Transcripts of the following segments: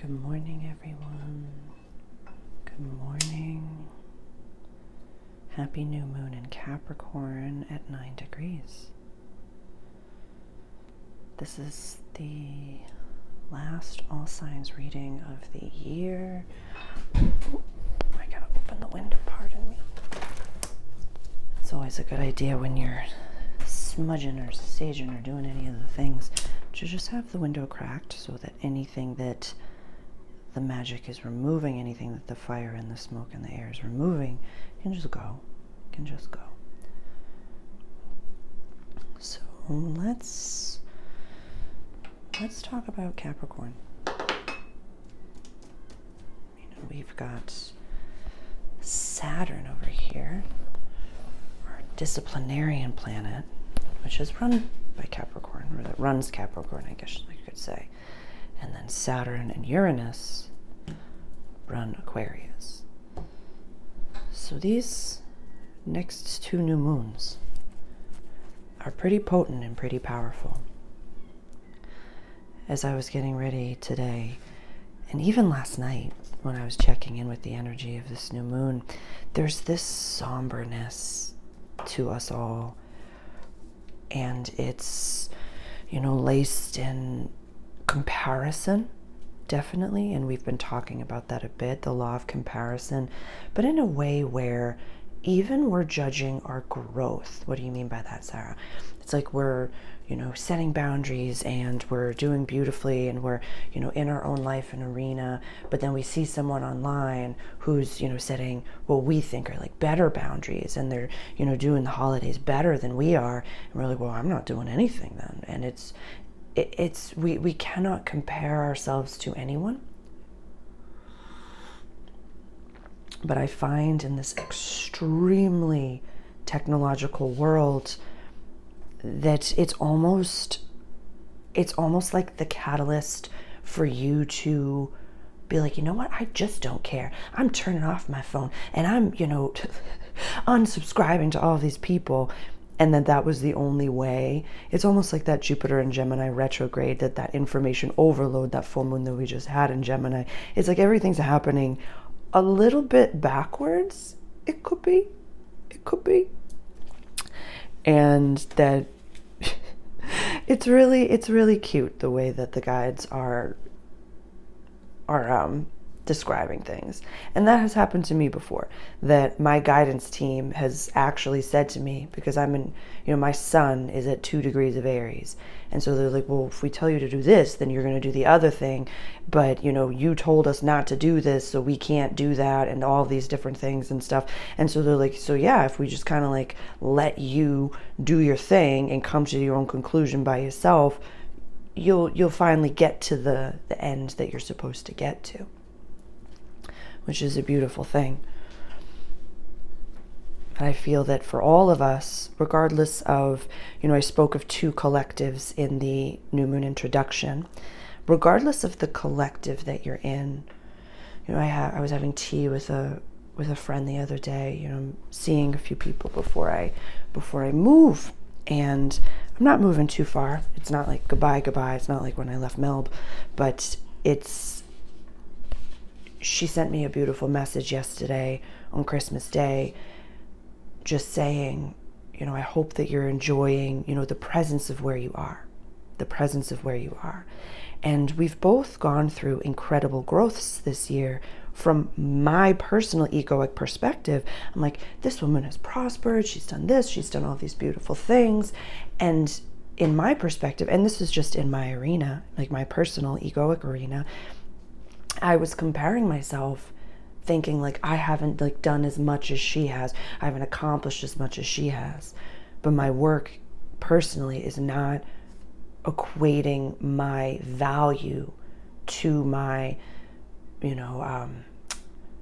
Good morning, everyone. Good morning. Happy new moon in Capricorn at 9 degrees. This is the last all signs reading of the year. Ooh, I gotta open the window, pardon me. It's always a good idea when you're smudging or saging or doing any of the things to just have the window cracked so that anything that the magic is removing, anything that the fire and the smoke and the air is removing, can just go. So let's talk about Capricorn. We've got Saturn over here, our disciplinarian planet, which is run by Capricorn, or that runs Capricorn, I guess you could say. And then Saturn and Uranus run Aquarius. So these next two new moons are pretty potent and pretty powerful. As I was getting ready today, and even last night when I was checking in with the energy of this new moon, there's this somberness to us all. And it's, laced in comparison, definitely. And we've been talking about that a bit, the law of comparison, but in a way where even we're judging our growth. What do you mean by that, Sarah? It's like we're, setting boundaries and we're doing beautifully and we're, in our own life and arena, but then we see someone online who's, setting what we think are like better boundaries and they're, doing the holidays better than we are. And we're like, well, I'm not doing anything then. And we cannot compare ourselves to anyone. But I find in this extremely technological world that it's almost like the catalyst for you to be like, you know what, I just don't care. I'm turning off my phone and I'm, unsubscribing to all these people. And then that was the only way. It's almost like that Jupiter and Gemini retrograde, that information overload, that full moon that we just had in Gemini. It's like everything's happening a little bit backwards. It could be. And that it's really cute the way that the guides are describing things. And that has happened to me before, that my guidance team has actually said to me, because I'm in, my sun is at 2 degrees of Aries. And so they're like, well, if we tell you to do this, then you're going to do the other thing. But, you told us not to do this, so we can't do that, and all these different things and stuff. And so they're like, so yeah, if we just kind of like let you do your thing and come to your own conclusion by yourself, you'll finally get to the end that you're supposed to get to, which is a beautiful thing. And I feel that for all of us, regardless of, I spoke of 2 collectives in the new moon introduction, regardless of the collective that you're in, I was having tea with a friend the other day, seeing a few people before I move, and I'm not moving too far. It's not like goodbye. It's not like when I left Melb, but she sent me a beautiful message yesterday on Christmas Day, just saying, I hope that you're enjoying, the presence of where you are. And we've both gone through incredible growths this year. From my personal egoic perspective, I'm like, this woman has prospered. She's done this. She's done all these beautiful things. And in my perspective, and this is just in my arena, like my personal egoic arena, I was comparing myself, thinking like I haven't like done as much as she has. I haven't accomplished as much as she has. But my work personally is not equating my value to my,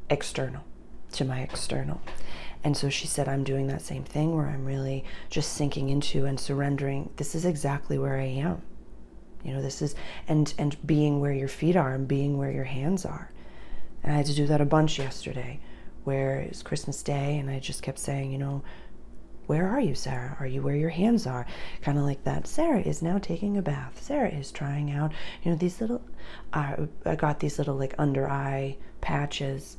external. And so she said, I'm doing that same thing where I'm really just sinking into and surrendering. This is exactly where I am. This is, and being where your feet are and being where your hands are. And I had to do that a bunch yesterday, where it was Christmas Day, and I just kept saying, Where are you, Sarah? Are you where your hands are? Kind of like that. Sarah is now taking a bath. Sarah is trying out, these little, I got these little like under eye patches.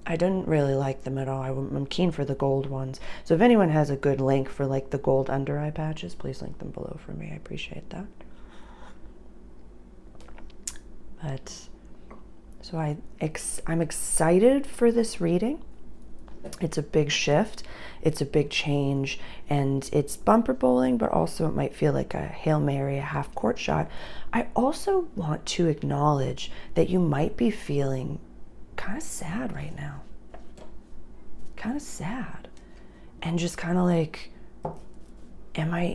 I didn't really like them at all. I'm keen for the gold ones. So if anyone has a good link for like the gold under eye patches, please link them below for me. I appreciate that. But so I'm excited for this reading. It's a big shift. It's a big change, and it's bumper bowling, but also it might feel like a Hail Mary, a half court shot. I also want to acknowledge that you might be feeling kind of sad right now. Kind of sad. And just kind of like,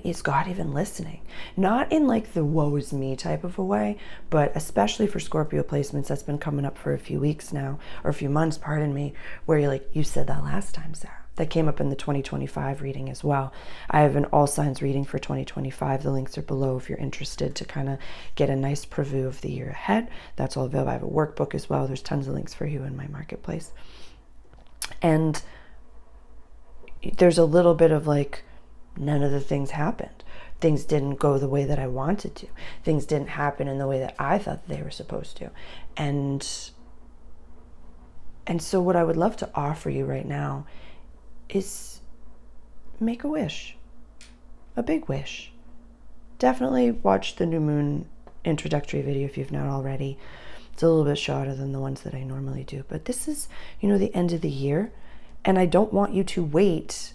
is God even listening? Not in like the woe is me type of a way, but especially for Scorpio placements, that's been coming up for a few weeks now, or a few months, pardon me, where you're like, you said that last time, Sarah. That came up in the 2025 reading as well. I have an all signs reading for 2025. The links are below if you're interested to kind of get a nice preview of the year ahead. That's all available. I have a workbook as well. There's tons of links for you in my marketplace. And there's a little bit of like, none of the things happened. Things didn't go the way that I wanted to. Things didn't happen in the way that I thought they were supposed to. And so what I would love to offer you right now is make a wish. A big wish. Definitely watch the new moon introductory video if you've not already. It's a little bit shorter than the ones that I normally do. But this is, the end of the year. And I don't want you to wait.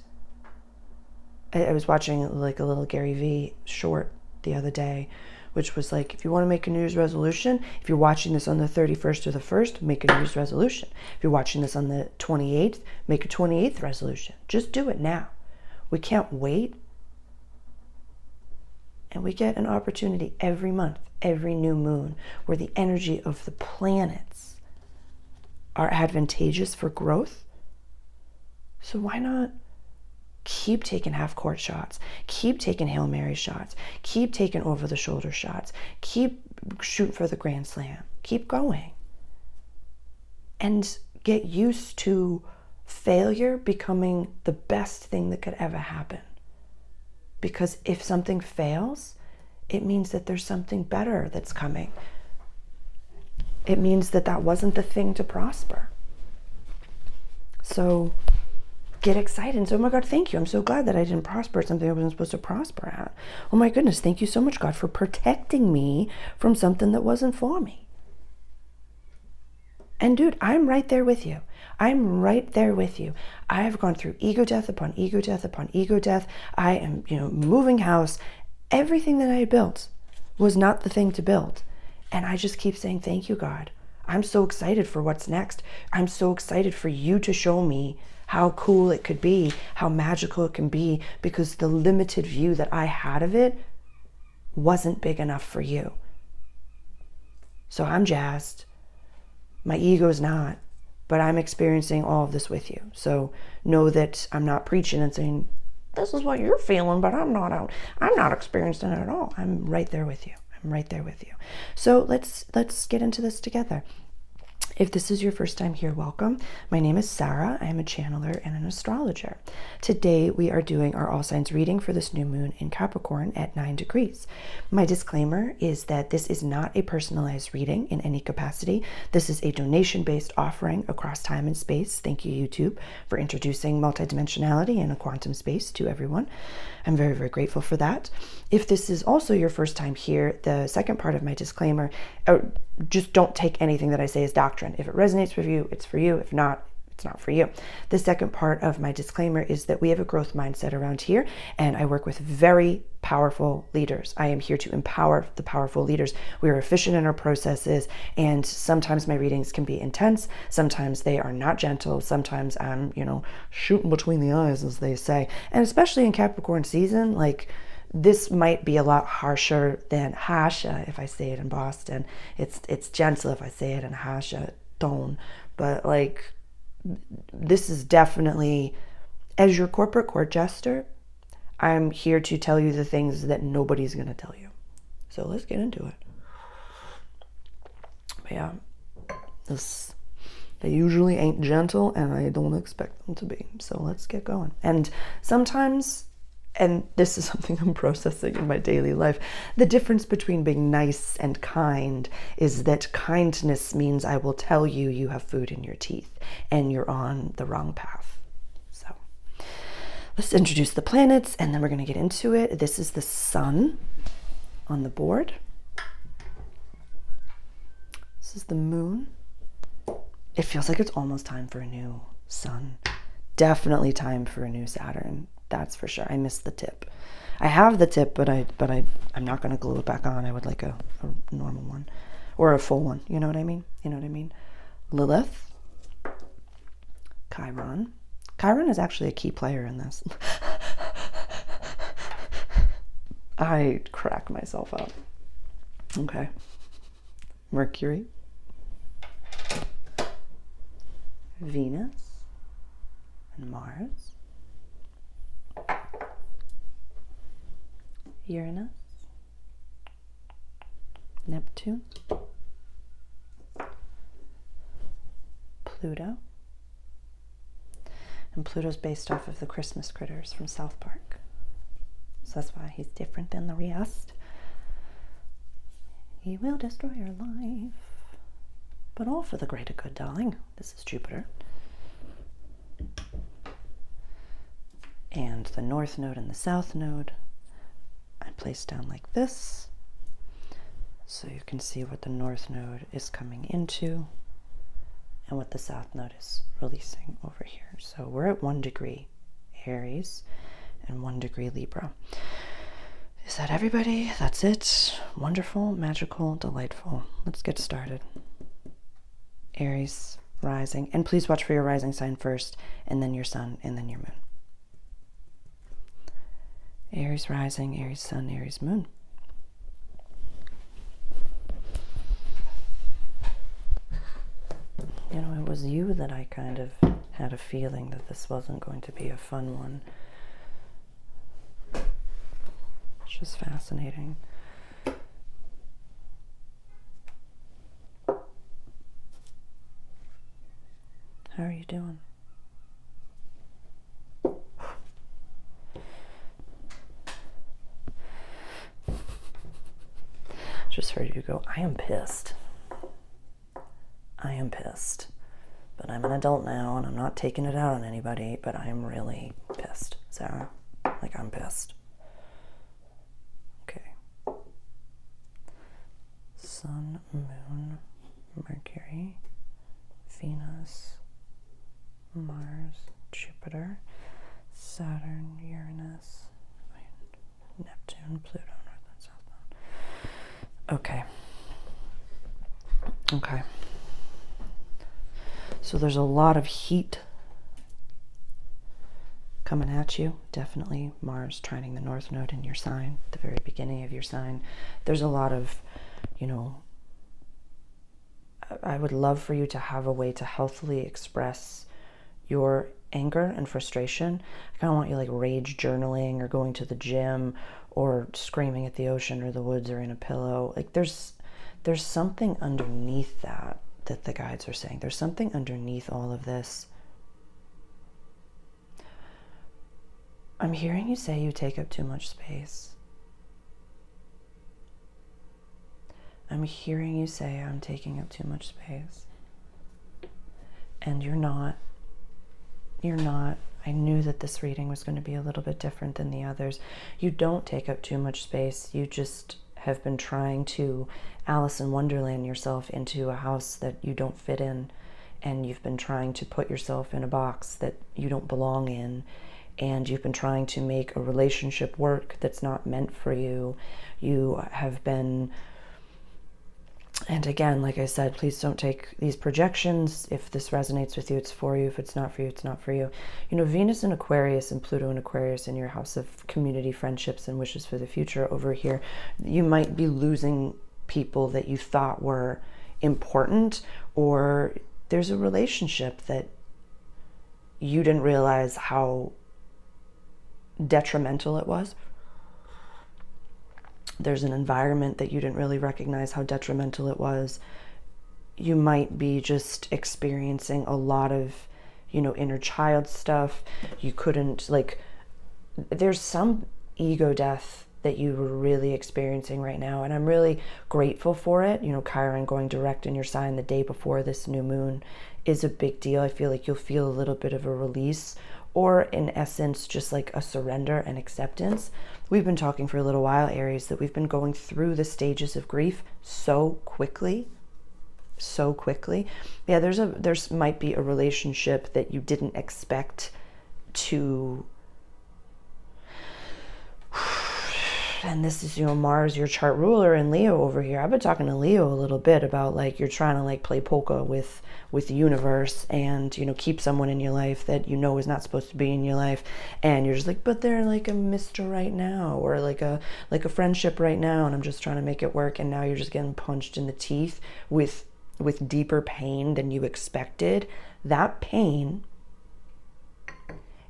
I was watching like a little Gary Vee short the other day, which was like, if you want to make a New Year's resolution, if you're watching this on the 31st or the 1st, make a New Year's resolution. If you're watching this on the 28th, make a 28th resolution. Just do it now. We can't wait. And we get an opportunity every month, every new moon, where the energy of the planets are advantageous for growth. So why not keep taking half court shots, keep taking Hail Mary shots, keep taking over the shoulder shots, keep shoot for the Grand Slam, keep going. And get used to failure becoming the best thing that could ever happen. Because if something fails, it means that there's something better that's coming. It means that that wasn't the thing to prosper. So get excited and say, oh my God, thank you. I'm so glad that I didn't prosper at something I wasn't supposed to prosper at. Oh my goodness, thank you so much, God, for protecting me from something that wasn't for me. And dude, I'm right there with you. I'm right there with you. I have gone through ego death upon ego death upon ego death. I am, moving house. Everything that I had built was not the thing to build. And I just keep saying, thank you, God. I'm so excited for what's next. I'm so excited for you to show me how cool it could be, how magical it can be, because the limited view that I had of it wasn't big enough for you. So I'm jazzed. My ego's not, but I'm experiencing all of this with you. So know that I'm not preaching and saying, this is what you're feeling, but I'm not experiencing it at all. I'm right there with you. I'm right there with you. So let's get into this together. If this is your first time here, welcome. My name is Sarah. I am a channeler and an astrologer. Today we are doing our all signs reading for this new moon in Capricorn at 9 degrees. My disclaimer is that this is not a personalized reading in any capacity. This is a donation-based offering across time and space. Thank you, YouTube, for introducing multidimensionality and a quantum space to everyone. I'm very, very grateful for that. If this is also your first time here, the second part of my disclaimer, just don't take anything that I say as doctrine. If it resonates with you, it's for you. If not, it's not for you. The second part of my disclaimer is that we have a growth mindset around here, and I work with very powerful leaders. I am here to empower the powerful leaders. We are efficient in our processes, and sometimes my readings can be intense. Sometimes they are not gentle. Sometimes I'm, shooting between the eyes, as they say. And especially in Capricorn season, like, this might be a lot harsher than harsha if I say it in Boston. It's gentle if I say it in harsha tone. But like, this is definitely, as your corporate court jester, I'm here to tell you the things that nobody's going to tell you. So let's get into it. But yeah, They usually ain't gentle, and I don't expect them to be. So let's get going. And sometimes, and this is something I'm processing in my daily life, the difference between being nice and kind is that kindness means I will tell you you have food in your teeth and you're on the wrong path. So let's introduce the planets, and then we're going to get into it. This is the sun on the board. This is the moon. It feels like it's almost time for a new sun. Definitely time for a new Saturn. That's for sure. I missed the tip. I have the tip, but I'm not going to glue it back on. I would like a normal one or a full one. You know what I mean? You know what I mean? Lilith. Chiron. Chiron is actually a key player in this. I crack myself up. Okay. Mercury. Venus and Mars, Uranus, Neptune, Pluto, and Pluto's based off of the Christmas critters from South Park, so that's why he's different than the rest. He will destroy your life. But all for the greater good, darling. This is Jupiter. And the North Node and the South Node I placed down like this. So you can see what the North Node is coming into and what the South Node is releasing over here. So we're at 1 degree Aries and 1 degree Libra. Is that everybody? That's it. Wonderful, magical, delightful. Let's get started. Aries rising, and please watch for your rising sign first, and then your sun, and then your moon. Aries rising, Aries sun, Aries moon. You know, it was you that I kind of had a feeling that this wasn't going to be a fun one. It's just fascinating. How are you doing? Just heard you go, I am pissed. I am pissed. But I'm an adult now and I'm not taking it out on anybody, but I am really pissed, Sarah. Like, I'm pissed. Okay. Sun, moon, Mercury, Venus, Mars, Jupiter, Saturn, Uranus, Neptune, Pluto, North and South Node. Okay. Okay. So there's a lot of heat coming at you. Definitely Mars trining the North Node in your sign, the very beginning of your sign. There's a lot of, you know, I would love for you to have a way to healthily express your anger and frustration. I kind of want you like rage journaling or going to the gym or screaming at the ocean or the woods or in a pillow. Like there's something underneath that the guides are saying. There's something underneath all of this. I'm hearing you say you take up too much space. I'm hearing you say I'm taking up too much space. And you're not. You're not. I knew that this reading was going to be a little bit different than the others. You don't take up too much space. You just have been trying to Alice in Wonderland yourself into a house that you don't fit in, and you've been trying to put yourself in a box that you don't belong in, and you've been trying to make a relationship work that's not meant for you. You have been, and again, like I said, please don't take these projections. If this resonates with you, it's for you. If it's not for you, it's not for you. You know, Venus in Aquarius and Pluto in Aquarius in your house of community, friendships, and wishes for the future over here, you might be losing people that you thought were important, or there's a relationship that you didn't realize how detrimental it was. There's an environment that you didn't really recognize how detrimental it was. you might be just experiencing a lot of, inner child stuff. You couldn't, like, there's some ego death that you were really experiencing right now, and I'm really grateful for it. Chiron going direct in your sign the day before this new moon is a big deal. I feel like you'll feel a little bit of a release, or in essence, just like a surrender and acceptance. We've been talking for a little while, Aries, that we've been going through the stages of grief so quickly. Yeah, there's might be a relationship that you didn't expect to, and this is, Mars, your chart ruler, and Leo over here. I've been talking to Leo a little bit about, like, you're trying to, like, play polka with the universe and, keep someone in your life that is not supposed to be in your life. And you're just like, but they're like a Mr. right now, or like a friendship right now. And I'm just trying to make it work. And now you're just getting punched in the teeth with deeper pain than you expected. That pain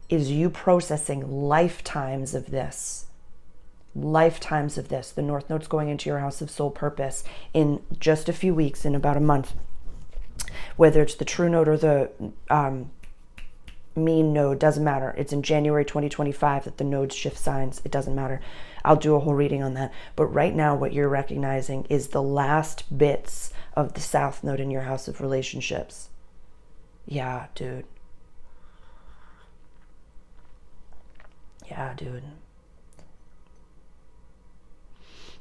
is you processing lifetimes of this. The North Node's going into your house of soul purpose in just a few weeks, in about a month. Whether it's the true node or the mean node, doesn't matter. It's in January 2025 that the nodes shift signs. It doesn't matter. I'll do a whole reading on that. But right now, what you're recognizing is the last bits of the South Node in your house of relationships. Yeah, dude.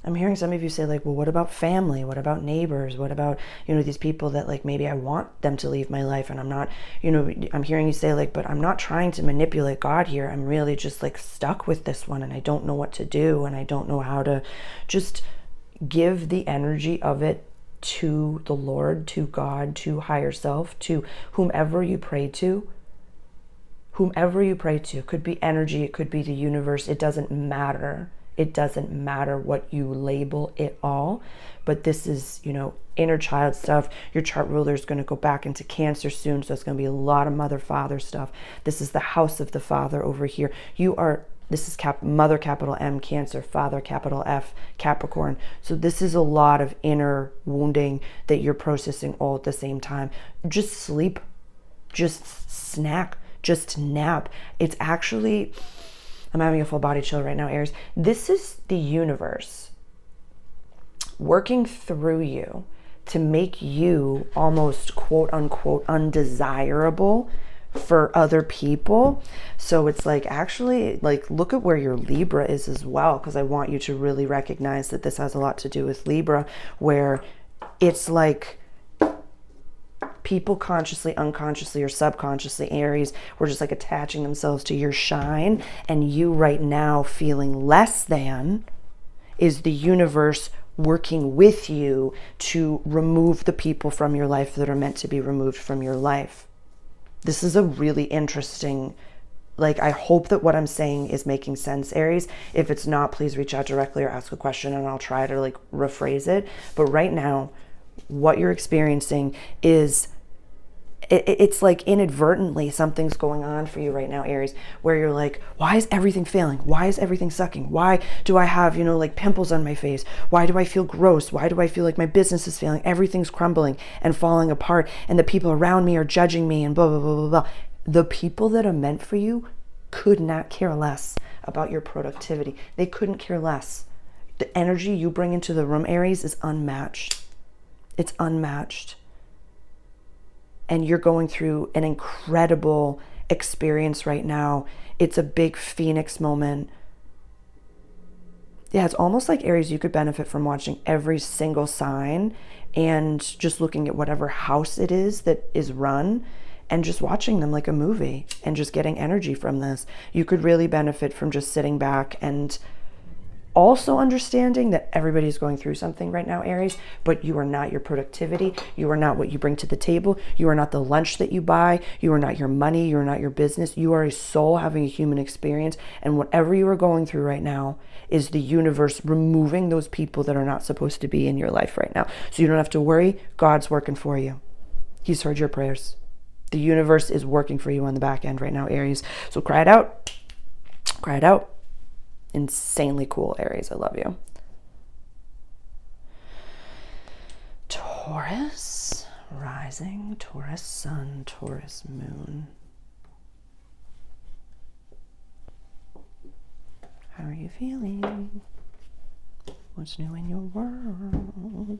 I'm hearing some of you say, like, well, what about family? What about neighbors? What about, these people that, like, maybe I want them to leave my life, and I'm not, I'm hearing you say, like, but I'm not trying to manipulate God here. I'm really just, like, stuck with this one, and I don't know what to do, and I don't know how to just give the energy of it to the Lord, to God, to higher self, to whomever you pray to. Whomever you pray to. Could be energy, it could be the universe. It doesn't matter. It doesn't matter what you label it all. But this is, inner child stuff. Your chart ruler is going to go back into Cancer soon, so it's going to be a lot of mother-father stuff. This is the house of the father over here. This is mother capital M, Cancer, father capital F, Capricorn. So this is a lot of inner wounding that you're processing all at the same time. Just sleep, just snack, just nap. It's actually, I'm having a full body chill right now, Aries. This is the universe working through you to make you almost quote unquote undesirable for other people. So it's like, actually, like, look at where your Libra is as well, because I want you to really recognize that this has a lot to do with Libra, where it's like people consciously, unconsciously, or subconsciously, Aries, were just like attaching themselves to your shine, and you right now feeling less than is the universe working with you to remove the people from your life that are meant to be removed from your life. This is a really interesting, like, I hope that what I'm saying is making sense, Aries. If it's not, please reach out directly or ask a question, and I'll try to, like, rephrase it. But right now, what you're experiencing is, it's like inadvertently something's going on for you right now, Aries, where you're like, why is everything failing? Why is everything sucking? Why do I have, like, pimples on my face? Why do I feel gross? Why do I feel like my business is failing? Everything's crumbling and falling apart, and the people around me are judging me, and blah, blah, blah, blah, blah. The people that are meant for you could not care less about your productivity. They couldn't care less. The energy you bring into the room, Aries, is unmatched. It's unmatched. And you're going through an incredible experience right now. It's a big Phoenix moment. Yeah, it's almost like, Aries, you could benefit from watching every single sign and just looking at whatever house it is that is run, and just watching them like a movie and just getting energy from this. You could really benefit from just sitting back and also understanding that everybody's going through something right now, Aries, but you are not your productivity. You are not what you bring to the table. You are not the lunch that you buy. You are not your money. You are not your business. You are a soul having a human experience. And whatever you are going through right now is the universe removing those people that are not supposed to be in your life right now. So you don't have to worry. God's working for you. He's heard your prayers. The universe is working for you on the back end right now, Aries. So cry it out. Cry it out. Insanely cool, Aries. I love you. Taurus. rising, Taurus sun, Taurus moon. How are you feeling? What's new in your world?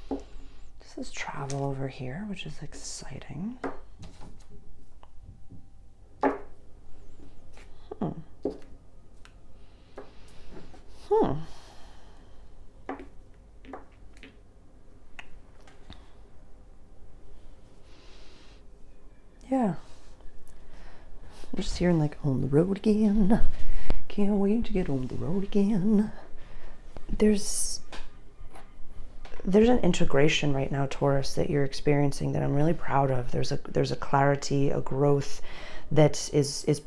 This is travel over here, which is exciting. Yeah. I'm just hearing like, on the road again. Can't wait to get on the road again. There's an integration right now, Taurus, that you're experiencing that I'm really proud of. There's a clarity, a growth that is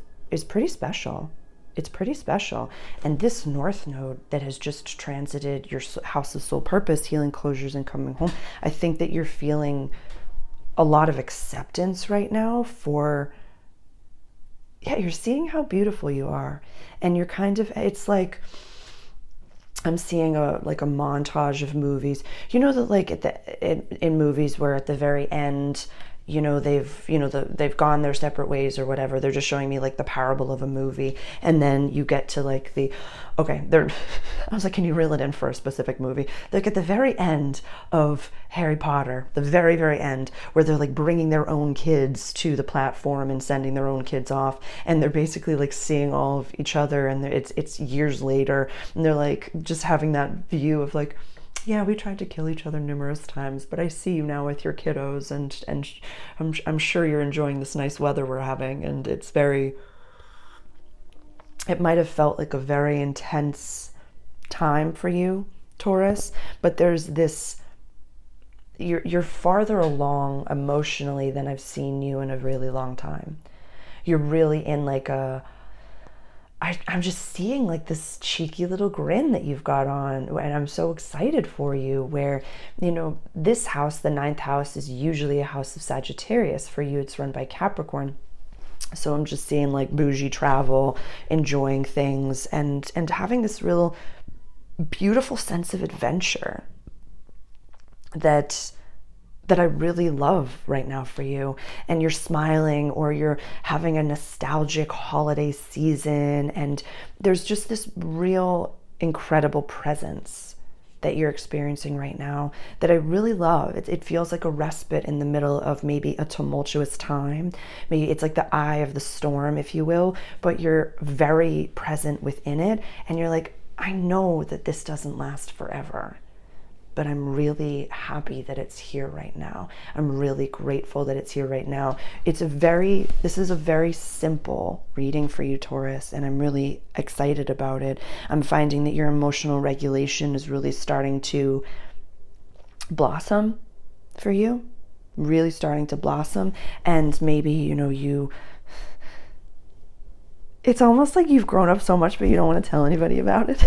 pretty special. It's pretty special. And this North Node that has just transited your house of soul purpose, healing, closures, and coming home, I think that you're feeling a lot of acceptance right now for, yeah, you're seeing how beautiful you are. And you're kind of, it's like, I'm seeing a montage of movies. You know that like in movies where at the very end, they've gone their separate ways or whatever. They're just showing me like the parable of a movie, and then you get to like I was like, can you reel it in for a specific movie? Like at the very end of Harry Potter, the very, very end, where they're like bringing their own kids to the platform and sending their own kids off, and they're basically like seeing all of each other, and it's years later, and they're like just having that view of like, yeah, we tried to kill each other numerous times, but I see you now with your kiddos, and I'm sure you're enjoying this nice weather we're having. And it might have felt like a very intense time for you, Taurus, but there's this, you're farther along emotionally than I've seen you in a really long time. You're really in like I'm just seeing like this cheeky little grin that you've got on, and I'm so excited for you, where, this house, the 9th house, is usually a house of Sagittarius. For you, it's run by Capricorn. So I'm just seeing like bougie travel, enjoying things, and having this real beautiful sense of adventure that I really love right now for you. And you're smiling, or you're having a nostalgic holiday season, and there's just this real incredible presence that you're experiencing right now that I really love. It feels like a respite in the middle of maybe a tumultuous time. Maybe it's like the eye of the storm, if you will, but you're very present within it, and you're like, I know that this doesn't last forever, but I'm really happy that it's here right now. I'm really grateful that it's here right now. This is a very simple reading for you, Taurus, and I'm really excited about it. I'm finding that your emotional regulation is really starting to blossom for you, really starting to blossom. And maybe, it's almost like you've grown up so much, but you don't want to tell anybody about it.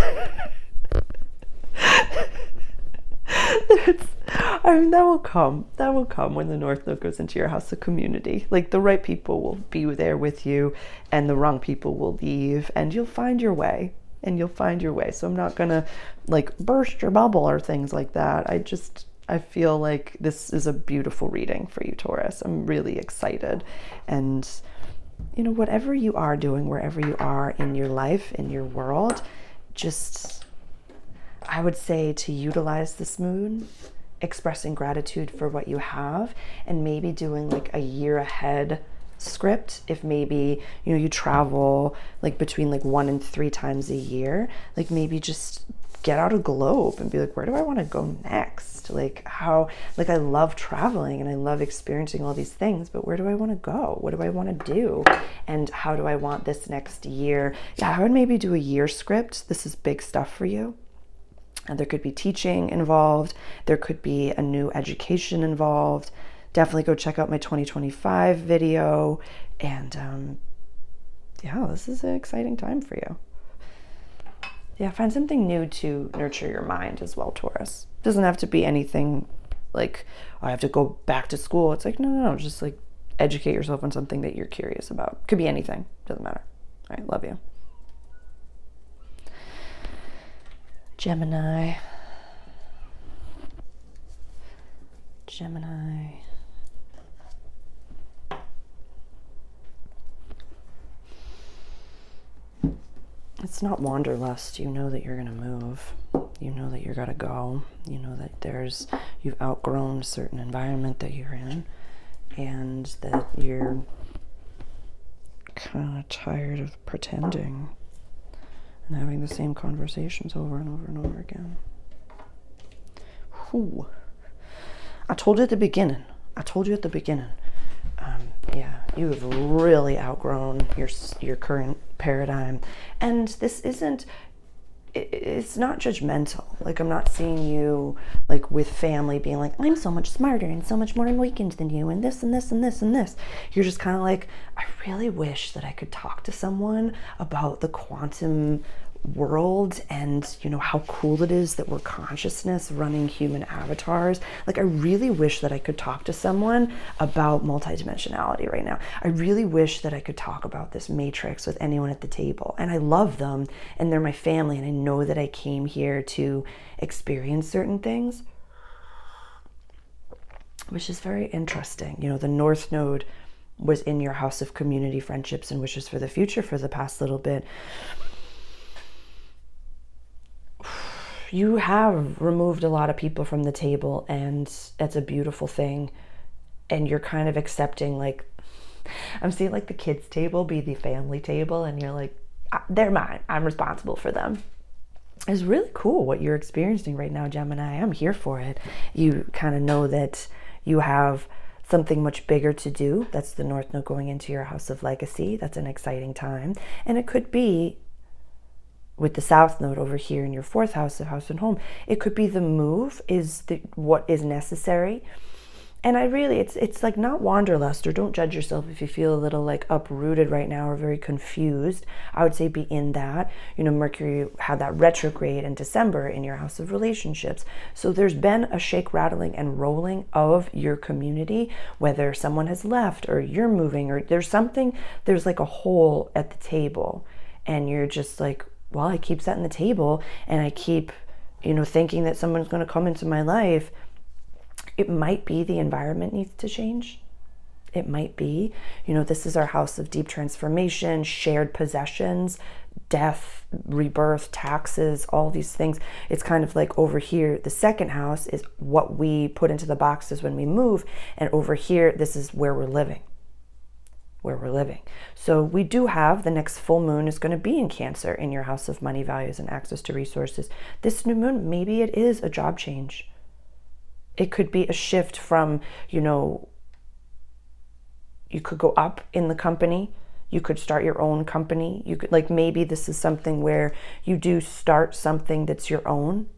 That will come. That will come when the North Node goes into your house of community. Like, the right people will be there with you, and the wrong people will leave, and you'll find your way. So I'm not gonna like burst your bubble or things like that. I feel like this is a beautiful reading for you, Taurus. I'm really excited. And whatever you are doing, wherever you are in your life, in your world, I would say to utilize this moon, expressing gratitude for what you have, and maybe doing like a year ahead script. If maybe, you travel like between like 1 and 3 times a year, like maybe just get out a globe and be like, where do I want to go next? Like I love traveling and I love experiencing all these things, but where do I want to go? What do I want to do? And how do I want this next year? Yeah, I would maybe do a year script. This is big stuff for you. And there could be teaching involved. There could be a new education involved. Definitely go check out my 2025 video. And this is an exciting time for you. Yeah, find something new to nurture your mind as well, Taurus. It doesn't have to be anything like, I have to go back to school. It's like, no, just like educate yourself on something that you're curious about. Could be anything, doesn't matter. All right, love you. Gemini. It's not wanderlust. You know that you're going to move. You know that you're going to go. You know that you've outgrown a certain environment that you're in, and that you're kind of tired of pretending and having the same conversations over and over and over again. Whew. I told you at the beginning. Yeah, you have really outgrown your current paradigm. And this it's not judgmental. Like, I'm not seeing you like with family being like, I'm so much smarter and so much more enlightened than you and this and this and this and this. You're just kind of like, I really wish that I could talk to someone about the quantum world and, you know, how cool it is that we're consciousness running human avatars. Like, I really wish that I could talk to someone about multidimensionality right now. I really wish that I could talk about this matrix with anyone at the table. And I love them and they're my family, and I know that I came here to experience certain things, which is very interesting. You know, the North Node was in your house of community, friendships, and wishes for the future for the past little bit. You have removed a lot of people from the table, and that's a beautiful thing. And you're kind of accepting, like, I'm seeing like the kids' table be the family table, and you're like, they're mine. I'm responsible for them. It's really cool what you're experiencing right now, Gemini. I'm here for it. You kind of know that you have something much bigger to do. That's the North Node going into your house of legacy. That's an exciting time. And it could be with the South Node over here in your fourth house of house and home, it could be the move is what is necessary. And it's like not wanderlust, or don't judge yourself if you feel a little like uprooted right now or very confused. I would say be in that. You know, Mercury had that retrograde in December in your house of relationships. So there's been a shake, rattling, and rolling of your community, whether someone has left or you're moving or there's like a hole at the table, and you're just like, well, I keep setting the table and I keep, you know, thinking that someone's going to come into my life. It might be the environment needs to change. It might be, you know, this is our house of deep transformation, shared possessions, death, rebirth, taxes, all these things. It's kind of like over here, the second house is what we put into the boxes when we move. And over here, this is where we're living. So we do have the next full moon is going to be in Cancer in your house of money, values, and access to resources. This new moon, maybe it is a job change. It could be a shift from, you know, you could go up in the company. You could start your own company. You could, like, maybe this is something where you do start something that's your own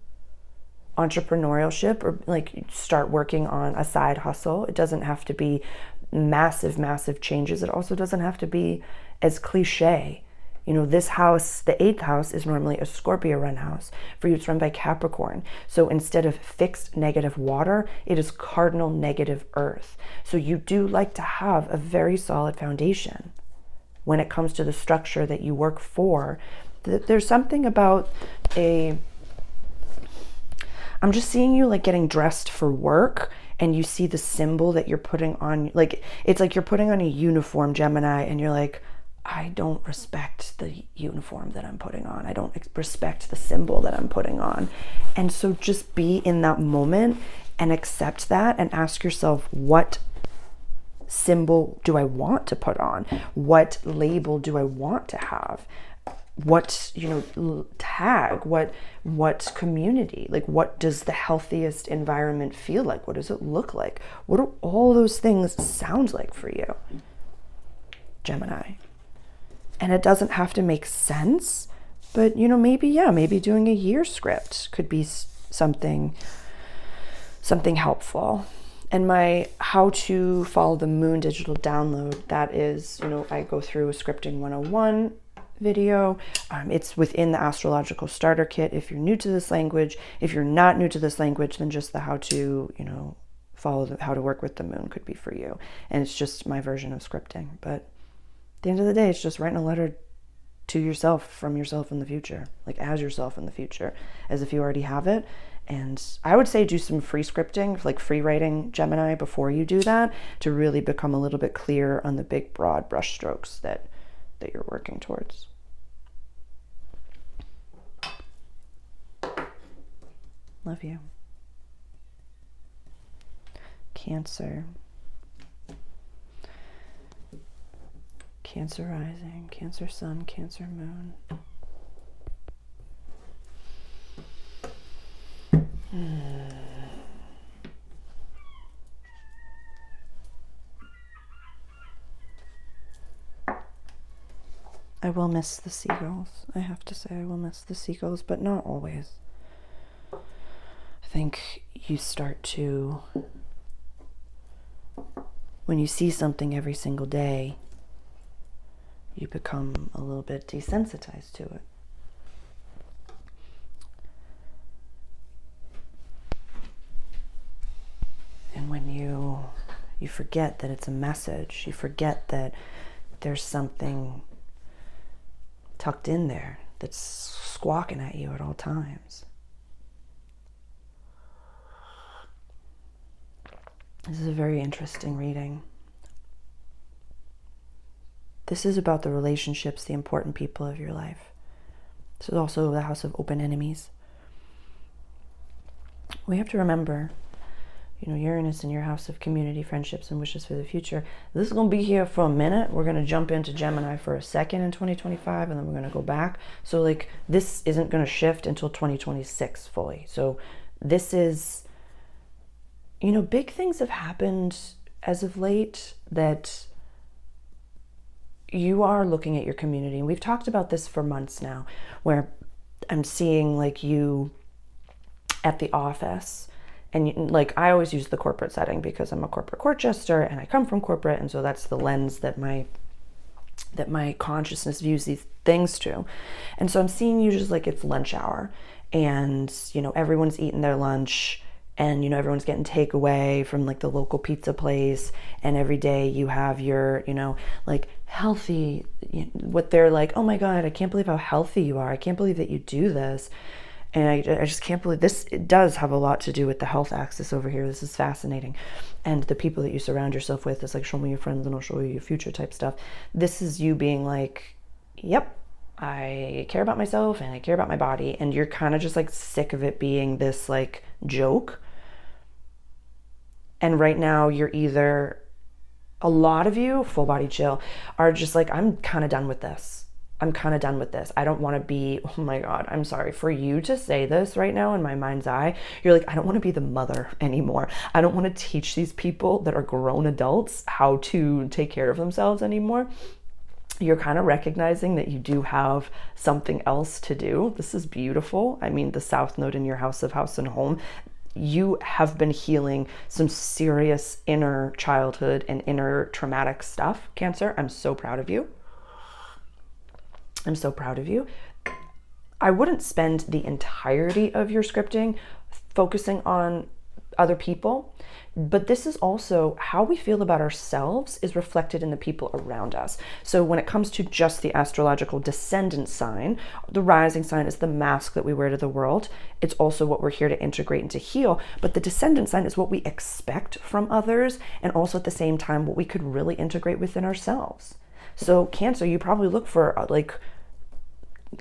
entrepreneurship, or like start working on a side hustle. It doesn't have to be massive changes. It also doesn't have to be as cliche. You know, this house, the 8th house, is normally a Scorpio run house. For you, it's run by Capricorn. So instead of fixed negative water, it is cardinal negative earth. So you do like to have a very solid foundation when it comes to the structure that you work for. There's something about I'm just seeing you like getting dressed for work, and you see the symbol that you're putting on, like, it's like you're putting on a uniform, Gemini, and you're like, I don't respect the uniform that I'm putting on. I don't respect the symbol that I'm putting on. And so just be in that moment and accept that, and ask yourself, what symbol do I want to put on? What label do I want to have? What, you know, tag, what community, like, what does the healthiest environment feel like? What does it look like? What do all those things sound like for you, Gemini? And it doesn't have to make sense, but, you know, maybe doing a year script could be something helpful. And my how to follow the moon digital download, that is, you know, I go through a scripting 101 video. It's within the astrological starter kit if you're new to this language. If you're not new to this language, then just the how to, you know, follow how to work with the moon could be for you. And it's just my version of scripting. But at the end of the day, it's just writing a letter to yourself from yourself in the future, like as yourself in the future, as if you already have it. And I would say do some free scripting, like free writing, Gemini, before you do that, to really become a little bit clear on the big, broad brush strokes that you're working towards. Love you. Cancer. Cancer rising, Cancer sun, Cancer moon. I will miss the seagulls. I have to say I will miss the seagulls, but not always. I think you start to, when you see something every single day, you become a little bit desensitized to it. And when you forget that it's a message, you forget that there's something tucked in there that's squawking at you at all times. This is a very interesting reading. This is about the relationships, the important people of your life. This is also the house of open enemies. We have to remember, Uranus in your house of community, friendships, and wishes for the future. This is going to be here for a minute. We're going to jump into Gemini for a second in 2025, and then we're going to go back. So this isn't going to shift until 2026 fully. So this is, big things have happened as of late that you are looking at your community. And we've talked about this for months now, where I'm seeing you at the office. And I always use the corporate setting because I'm a corporate court jester and I come from corporate. And so that's the lens that my consciousness views these things through. And so I'm seeing you just it's lunch hour and, everyone's eating their lunch and, everyone's getting takeaway from the local pizza place. And every day you have your, healthy, what they're oh my God, I can't believe how healthy you are. I can't believe that you do this. And I just can't believe this. It does have a lot to do with the health axis over here. This is fascinating. And the people that you surround yourself with, it's show me your friends and I'll show you your future type stuff. This is you being yep, I care about myself and I care about my body. And you're kind of just sick of it being this joke. And right now you're either, a lot of you, full body chill, are just I'm kind of done with this. I'm kind of done with this. I don't want to be, oh my God, I'm sorry for you to say this right now in my mind's eye. You're I don't want to be the mother anymore. I don't want to teach these people that are grown adults how to take care of themselves anymore. You're kind of recognizing that you do have something else to do. This is beautiful. I mean, the South Node in your house of house and home, you have been healing some serious inner childhood and inner traumatic stuff, Cancer. I'm so proud of you. I'm so proud of you. I wouldn't spend the entirety of your scripting focusing on other people, but this is also how we feel about ourselves is reflected in the people around us. So when it comes to just the astrological descendant sign, the rising sign is the mask that we wear to the world. It's also what we're here to integrate and to heal, but the descendant sign is what we expect from others, and also at the same time what we could really integrate within ourselves. So Cancer, you probably look for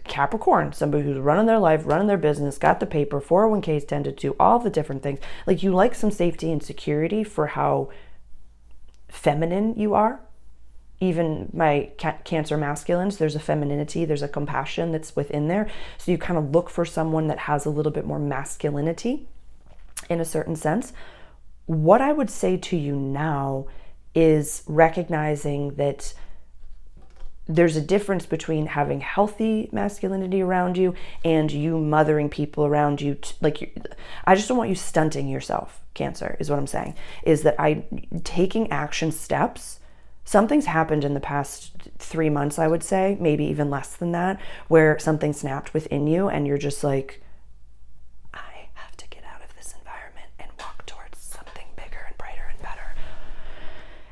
Capricorn, somebody who's running their life, running their business, got the paper, 401ks tended to, all the different things. You like some safety and security for how feminine you are. Even my Cancer masculines, there's a femininity, there's a compassion that's within there. So you kind of look for someone that has a little bit more masculinity in a certain sense. What I would say to you now is recognizing that there's a difference between having healthy masculinity around you and you mothering people around you. I just don't want you stunting yourself, Cancer, is what I'm saying. Is that taking action steps. Something's happened in the past 3 months, I would say, maybe even less than that, where something snapped within you and you're just I have to get out of this environment and walk towards something bigger and brighter and better.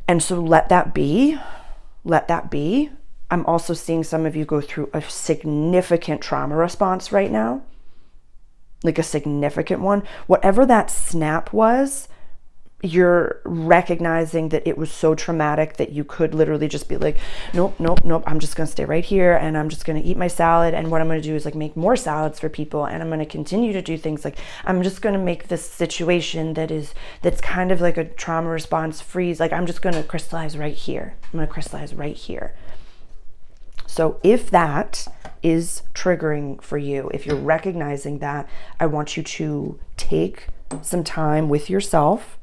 And so let that be. I'm also seeing some of you go through a significant trauma response right now, like a significant one. Whatever that snap was, you're recognizing that it was so traumatic that you could literally just be like, nope, nope, nope, I'm just going to stay right here and I'm just going to eat my salad. And what I'm going to do is like make more salads for people. And I'm going to continue to do things like, I'm just going to make this situation that's kind of like a trauma response freeze. Like I'm just going to crystallize right here. I'm going to crystallize right here. So if that is triggering for you, if you're recognizing that, I want you to take some time with yourself,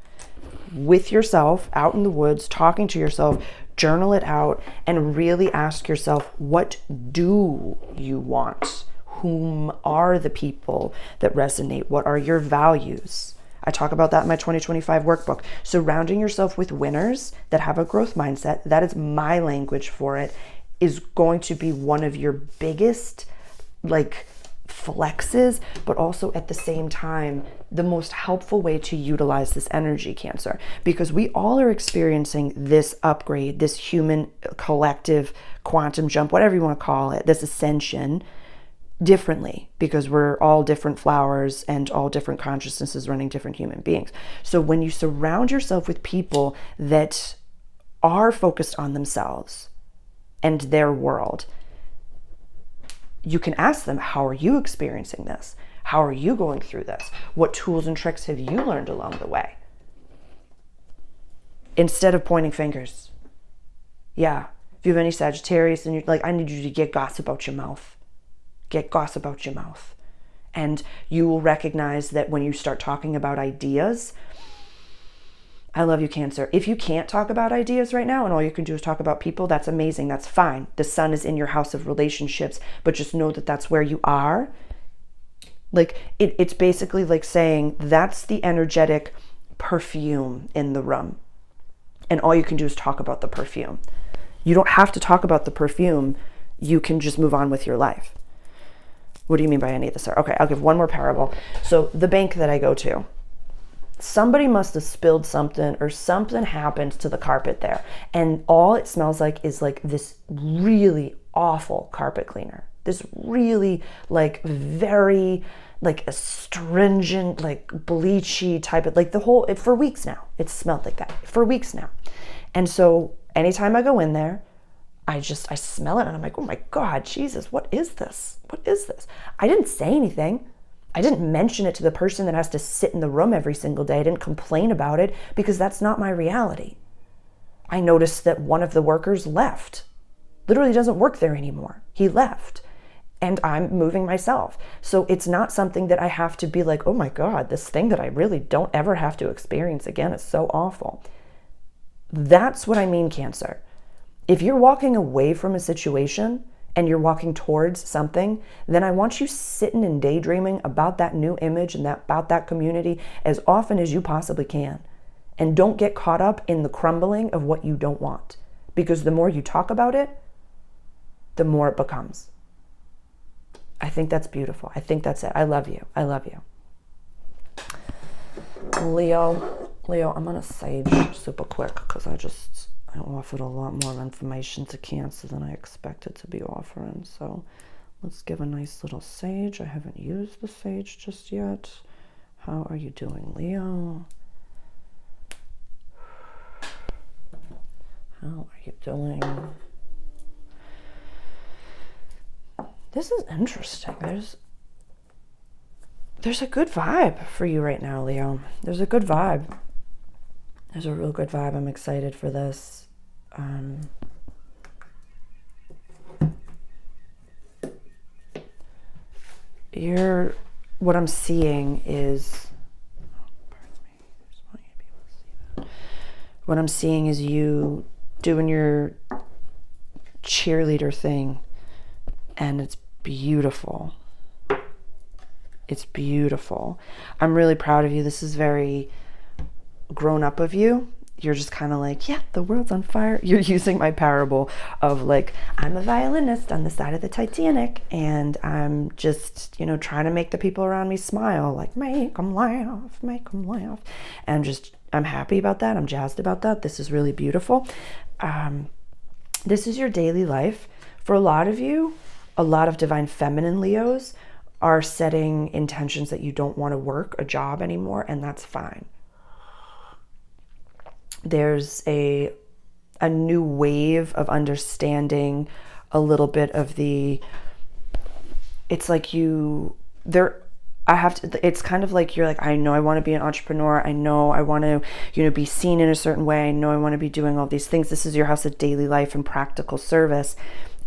out in the woods, talking to yourself, journal it out, and really ask yourself, what do you want? Whom are the people that resonate? What are your values? I talk about that in my 2025 workbook. Surrounding yourself with winners that have a growth mindset, that is my language for it, is going to be one of your biggest like flexes, but also at the same time, the most helpful way to utilize this energy, Cancer, because we all are experiencing this upgrade, this human collective quantum jump, whatever you want to call it, this ascension differently, because we're all different flowers and all different consciousnesses running different human beings. So when you surround yourself with people that are focused on themselves and their world, you can ask them, how are you experiencing this? How are you going through this? What tools and tricks have you learned along the way? Instead of pointing fingers. Yeah, if you have any Sagittarius and you're like, I need you to get gossip out your mouth. Get gossip out your mouth. And you will recognize that when you start talking about ideas, I love you, Cancer. If you can't talk about ideas right now and all you can do is talk about people, that's amazing. That's fine. The sun is in your house of relationships, but just know that that's where you are. Like it's basically like saying that's the energetic perfume in the room. And all you can do is talk about the perfume. You don't have to talk about the perfume. You can just move on with your life. What do you mean by any of this? Okay, I'll give one more parable. So the bank that I go to, somebody must have spilled something or something happened to the carpet there. And all it smells like is like this really awful carpet cleaner. This really like very like astringent, like bleachy type of like the whole, for weeks now, it's smelled like that for weeks now. And so anytime I go in there, I smell it and I'm like, oh my God, Jesus, what is this? What is this? I didn't say anything. I didn't mention it to the person that has to sit in the room every single day. I didn't complain about it because that's not my reality. I noticed that one of the workers left. Literally doesn't work there anymore. He left. And I'm moving myself. So it's not something that I have to be like, oh my God, this thing that I really don't ever have to experience again is so awful. That's what I mean, Cancer. If you're walking away from a situation and you're walking towards something, then I want you sitting and daydreaming about that new image and about that community as often as you possibly can. And don't get caught up in the crumbling of what you don't want. Because the more you talk about it, the more it becomes. I think that's beautiful. I think that's it. I love you. I love you. Leo, I'm going to sage super quick because I offered a lot more information to Cancer than I expected to be offering. So let's give a nice little sage. I haven't used the sage just yet. How are you doing, Leo? How are you doing? This is interesting. There's a good vibe for you right now, Leo. There's a good vibe. There's a real good vibe. I'm excited for this. What I'm seeing is, what I'm seeing is you doing your cheerleader thing, and it's beautiful. It's beautiful. I'm really proud of you. This is very grown up of you. You're just kind of like, yeah, the world's on fire. You're using my parable of like, I'm a violinist on the side of the Titanic and I'm just, trying to make the people around me smile, like make them laugh. And I'm happy about that. I'm jazzed about that. This is really beautiful. This is your daily life. For a lot of you, a lot of divine feminine Leos are setting intentions that you don't want to work a job anymore, and that's fine. There's a new wave of understanding a little bit of it's like it's kind of like, you're like, I know I want to be an entrepreneur. I know I want to, be seen in a certain way. I know I want to be doing all these things. This is your house of daily life and practical service.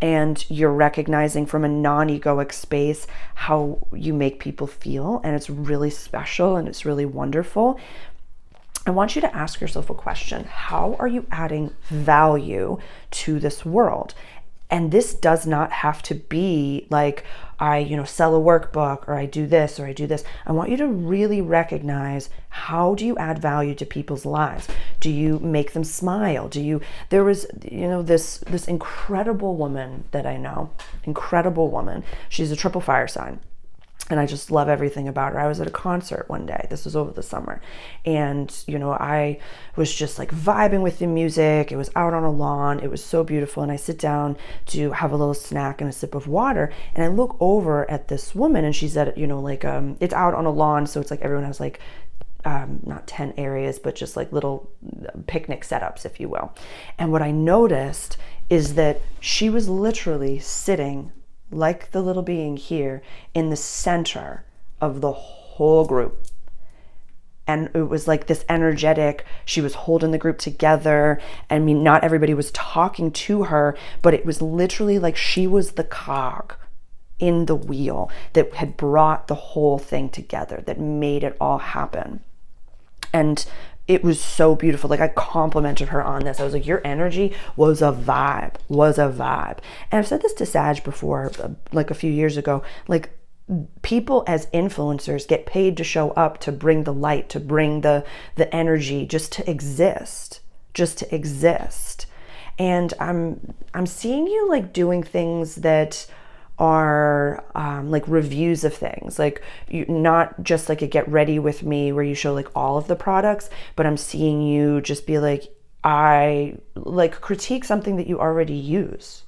And you're recognizing from a non-egoic space how you make people feel. And it's really special and it's really wonderful. I want you to ask yourself a question. How are you adding value to this world? And this does not have to be like, I, sell a workbook, or I do this, or I do this. I want you to really recognize, how do you add value to people's lives? Do you make them smile? There was, this incredible woman that I know, incredible woman. She's a triple fire sign. And I just love everything about her. I was at a concert one day. This was over the summer. And, I was just like vibing with the music. It was out on a lawn. It was so beautiful. And I sit down to have a little snack and a sip of water. And I look over at this woman, and she's at, it's out on a lawn. So it's like everyone has like, not tent areas, but just like little picnic setups, if you will. And what I noticed is that she was literally sitting like the little being here in the center of the whole group. And it was like this energetic, she was holding the group together. I mean, not everybody was talking to her, but it was literally like she was the cog in the wheel that had brought the whole thing together, that made it all happen. And it was so beautiful. Like, I complimented her on this. I was like, your energy was a vibe. And I've said this to Sag before, like a few years ago, like, people as influencers get paid to show up, to bring the light, to bring the energy, just to exist. And I'm seeing you like doing things that are like reviews of things, like not just like a get ready with me where you show like all of the products, but I'm seeing you just be like, I like critique something that you already use.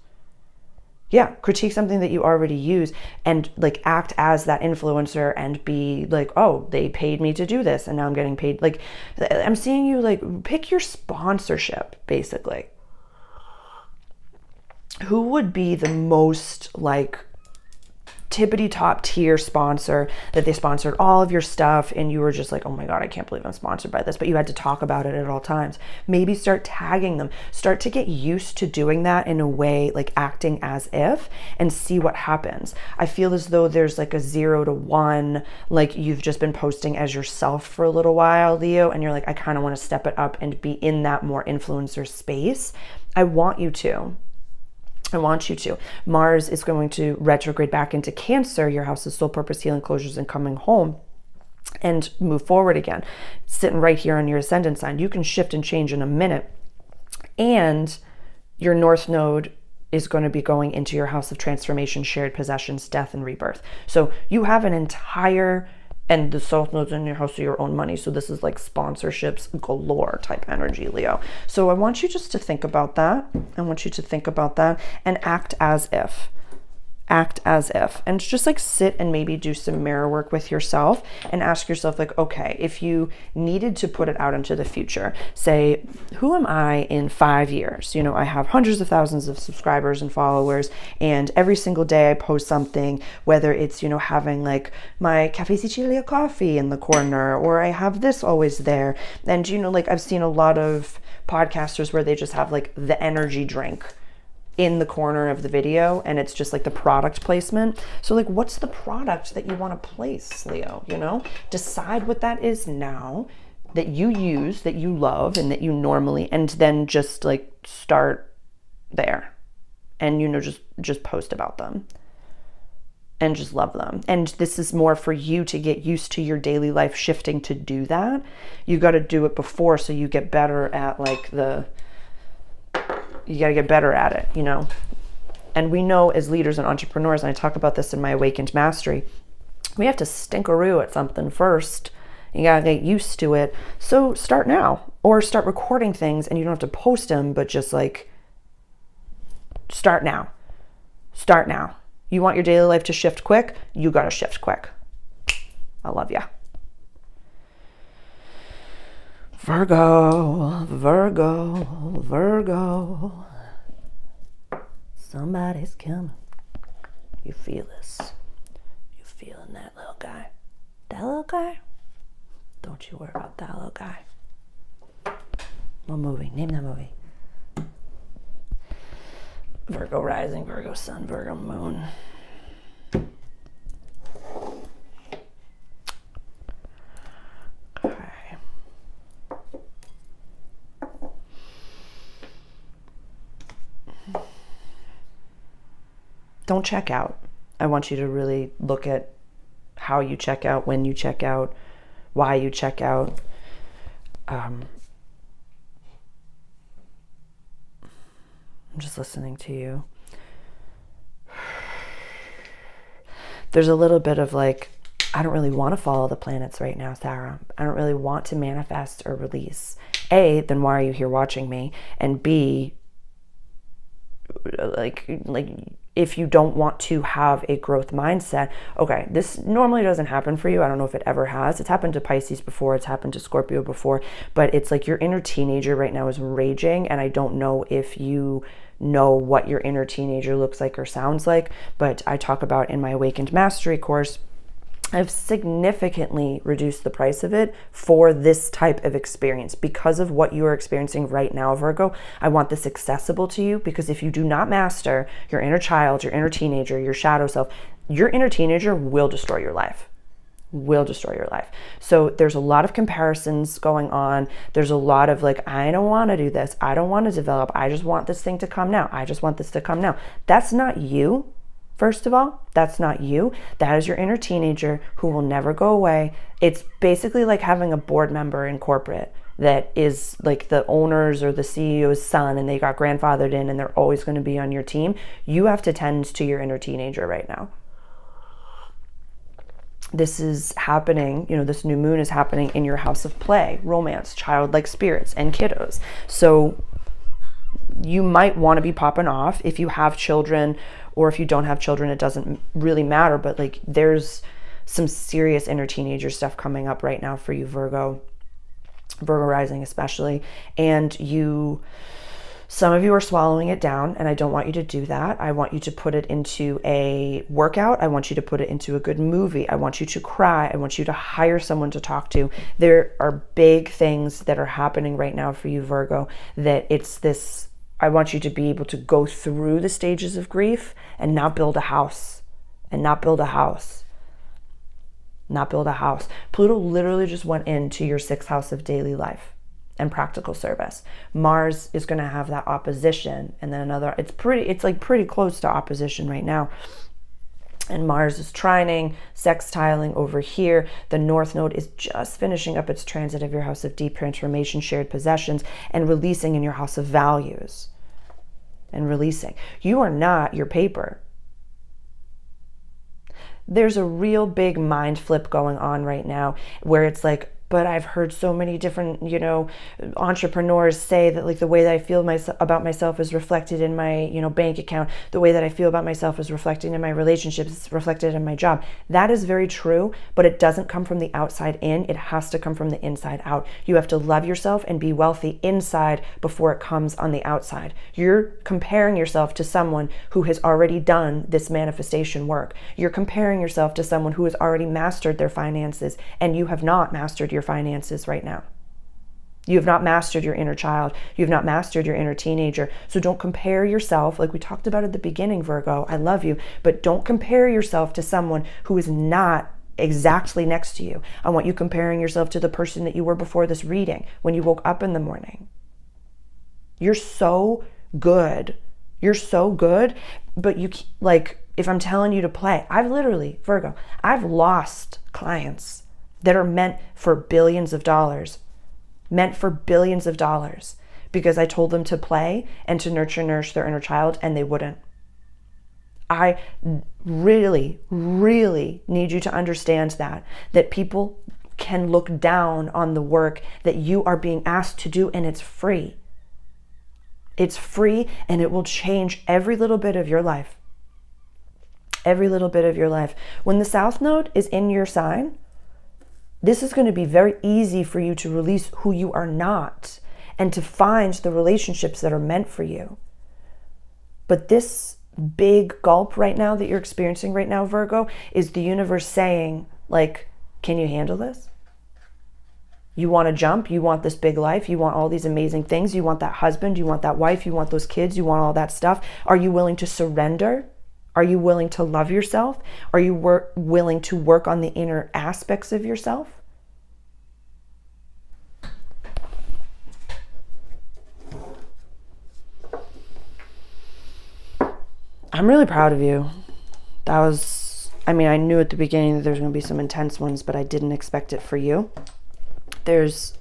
Critique something that you already use, and like act as that influencer and be like, oh, they paid me to do this and now I'm getting paid. Like, I'm seeing you like pick your sponsorship, basically. Who would be the most like tippity top tier sponsor that they sponsored all of your stuff and you were just like, oh my God, I can't believe I'm sponsored by this, but you had to talk about it at all times. Maybe start tagging them, start to get used to doing that in a way, like acting as if, and see what happens. I feel as though there's like a 0 to 1, like you've just been posting as yourself for a little while, Leo, and you're like, I kind of want to step it up and be in that more influencer space. I want you to. Mars is going to retrograde back into Cancer, your house of soul, purpose, healing, closures, and coming home, and move forward again. Sitting right here on your ascendant sign. You can shift and change in a minute. And your North Node is going to be going into your house of transformation, shared possessions, death, and rebirth. So you have an entire, and the South Node's in your house of your own money. So this is like sponsorships galore type energy, Leo. So I want you just to think about that. And act as if. And just like sit and maybe do some mirror work with yourself and ask yourself like, okay, if you needed to put it out into the future, say, who am I in 5 years? I have hundreds of thousands of subscribers and followers, and every single day I post something, whether it's, having like my Cafe Sicilia coffee in the corner, or I have this always there. And, like I've seen a lot of podcasters where they just have like the energy drink in the corner of the video, and it's just like the product placement. So like, what's the product that you want to place, Leo? Decide what that is now, that you use, that you love, and that you normally, and then just like start there, and just post about them and just love them. And this is more for you to get used to your daily life shifting to do that. You got to do it before, so you get better at like you got to get better at it, And we know as leaders and entrepreneurs, and I talk about this in my Awakened Mastery, we have to stinkeroo at something first. You got to get used to it. So start now, or start recording things, and you don't have to post them, but just like start now. Start now. You want your daily life to shift quick? You got to shift quick. I love ya. Virgo, Virgo, Virgo. Somebody's coming. You feel this. You feeling that little guy? That little guy? Don't you worry about that little guy. What movie? Name that movie. Virgo rising, Virgo sun, Virgo moon. Okay. Don't check out. I want you to really look at how you check out, when you check out, why you check out. I'm just listening to you. There's a little bit of like, I don't really want to follow the planets right now, Sarah. I don't really want to manifest or release. A, then why are you here watching me? And B, like if you don't want to have a growth mindset, okay, this normally doesn't happen for you. I don't know if it ever has. It's happened to Pisces before. It's happened to Scorpio before, but it's like your inner teenager right now is raging. And I don't know if you know what your inner teenager looks like or sounds like, but I talk about in my Awakened Mastery course, I've significantly reduced the price of it for this type of experience because of what you are experiencing right now, Virgo. I want this accessible to you because if you do not master your inner child, your inner teenager, your shadow self, your inner teenager will destroy your life. Will destroy your life. So there's a lot of comparisons going on. There's a lot of like, I don't want to do this. I don't want to develop. I just want this thing to come now. I just want this to come now. That's not you. First of all, that's not you. That is your inner teenager who will never go away. It's basically like having a board member in corporate that is like the owner's or the CEO's son and they got grandfathered in and they're always going to be on your team. You have to tend to your inner teenager right now. This is happening, this new moon is happening in your house of play, romance, childlike spirits, and kiddos. So you might want to be popping off if you have children, or if you don't have children, it doesn't really matter. But like there's some serious inner teenager stuff coming up right now for you, Virgo rising especially. And some of you are swallowing it down, and I don't want you to do that. I want you to put it into a workout. I want you to put it into a good movie. I want you to cry. I want you to hire someone to talk to. There are big things that are happening right now for you, Virgo, that it's this, I want you to be able to go through the stages of grief and not build a house, not build a house. Pluto literally just went into your 6th house of daily life and practical service. Mars is going to have that opposition, and then another, it's pretty close to opposition right now. And Mars is trining, sextiling over here. The North Node is just finishing up its transit of your house of deep transformation, shared possessions, and releasing in your house of values. And releasing. You are not your paper. There's a real big mind flip going on right now where it's like, but I've heard so many different, entrepreneurs say that like the way that I feel about myself is reflected in my, bank account. The way that I feel about myself is reflected in my relationships, it's reflected in my job. That is very true, but it doesn't come from the outside in. It has to come from the inside out. You have to love yourself and be wealthy inside before it comes on the outside. You're comparing yourself to someone who has already done this manifestation work. You're comparing yourself to someone who has already mastered their finances, and you have not mastered your finances right now. You have not mastered your inner child. You have not mastered your inner teenager. So don't compare yourself, like we talked about at the beginning, Virgo. I love you, but don't compare yourself to someone who is not exactly next to you. I want you comparing yourself to the person that you were before this reading, when you woke up in the morning. You're so good. You're so good, but if I'm telling you to play, Virgo, I've lost clients that are meant for billions of dollars, because I told them to play and to nourish their inner child, and they wouldn't. I really, really need you to understand that people can look down on the work that you are being asked to do, and it's free. It's free, and it will change every little bit of your life. every little bit of your life. When the South Node is in your sign, this is going to be very easy for you to release who you are not and to find the relationships that are meant for you. But this big gulp right now that you're experiencing right now, Virgo, is the universe saying, like, can you handle this? You want to jump? You want this big life? You want all these amazing things? You want that husband? You want that wife? You want those kids? You want all that stuff? Are you willing to surrender? Are you willing to love yourself? Are you willing to work on the inner aspects of yourself? I'm really proud of you. That was, I mean, I knew at the beginning that there was going to be some intense ones, but I didn't expect it for you. There's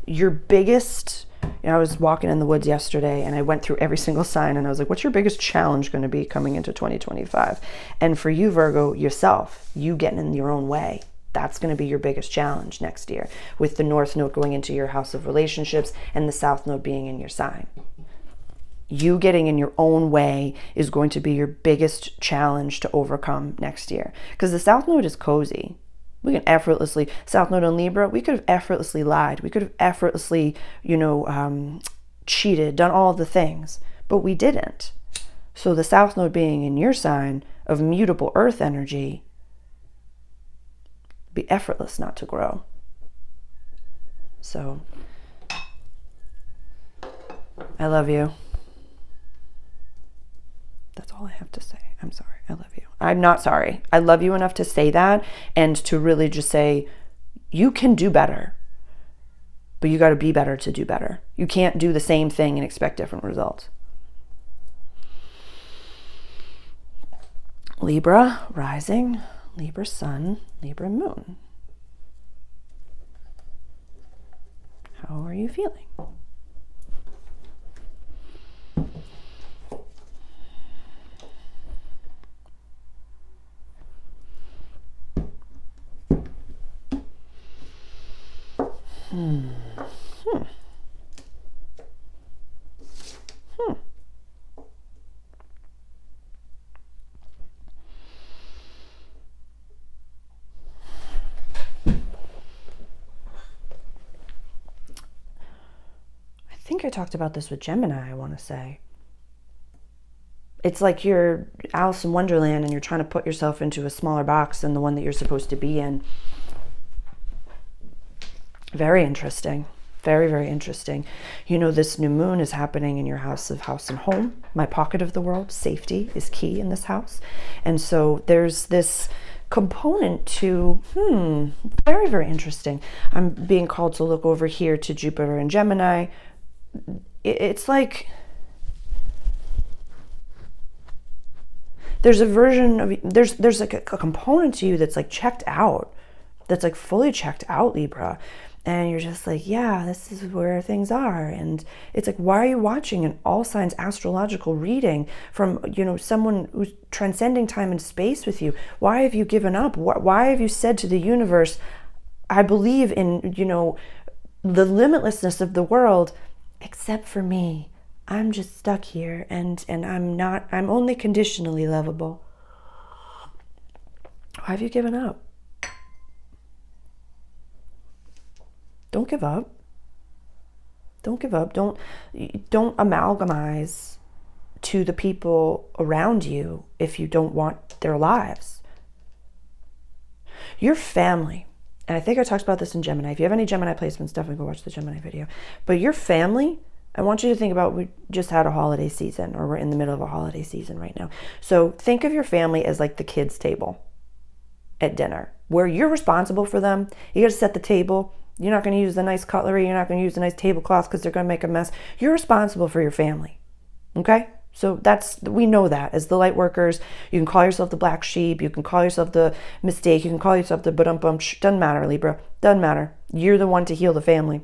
your biggest, I was walking in the woods yesterday and I went through every single sign and I was like, what's your biggest challenge going to be coming into 2025? And for you, Virgo, yourself, you getting in your own way. That's going to be your biggest challenge next year, with the North Node going into your house of relationships and the South Node being in your sign. You getting in your own way is going to be your biggest challenge to overcome next year. Because the South Node is cozy. We can effortlessly, South Node in Libra, we could have effortlessly lied. We could have effortlessly, cheated, done all the things, but we didn't. So the South Node being in your sign of mutable earth energy, be effortless not to grow. So I love you. That's all I have to say. I'm sorry. I love you. I'm not sorry. I love you enough to say that and to really just say, you can do better, but you got to be better to do better. You can't do the same thing and expect different results. Libra rising, Libra sun, Libra moon. How are you feeling? I think I talked about this with Gemini, I want to say. It's like you're Alice in Wonderland and you're trying to put yourself into a smaller box than the one that you're supposed to be in. Very interesting. Very, very interesting. This new moon is happening in your house of house and home, my pocket of the world. Safety is key in this house. And so there's this component to, very, very interesting. I'm being called to look over here to Jupiter and Gemini. It's like there's a version of, there's like a component to you that's like checked out, that's like fully checked out, Libra. And you're just like, yeah, this is where things are. And it's like, why are you watching an all signs astrological reading from, someone who's transcending time and space with you? Why have you given up? Why have you said to the universe, I believe in, the limitlessness of the world, except for me. I'm just stuck here and I'm only conditionally lovable. Why have you given up? Don't give up. Don't give up. Don't amalgamize to the people around you if you don't want their lives. Your family, and I think I talked about this in Gemini. If you have any Gemini placements, definitely go watch the Gemini video. But your family, I want you to think about, we just had a holiday season, or we're in the middle of a holiday season right now. So think of your family as like the kids' table at dinner, where you're responsible for them. You got to set the table. You're not going to use the nice cutlery. You're not going to use the nice tablecloth because they're going to make a mess. You're responsible for your family. Okay? So we know that as the light workers. You can call yourself the black sheep. You can call yourself the mistake. You can call yourself the ba-dum-bum. Doesn't matter, Libra. Doesn't matter. You're the one to heal the family.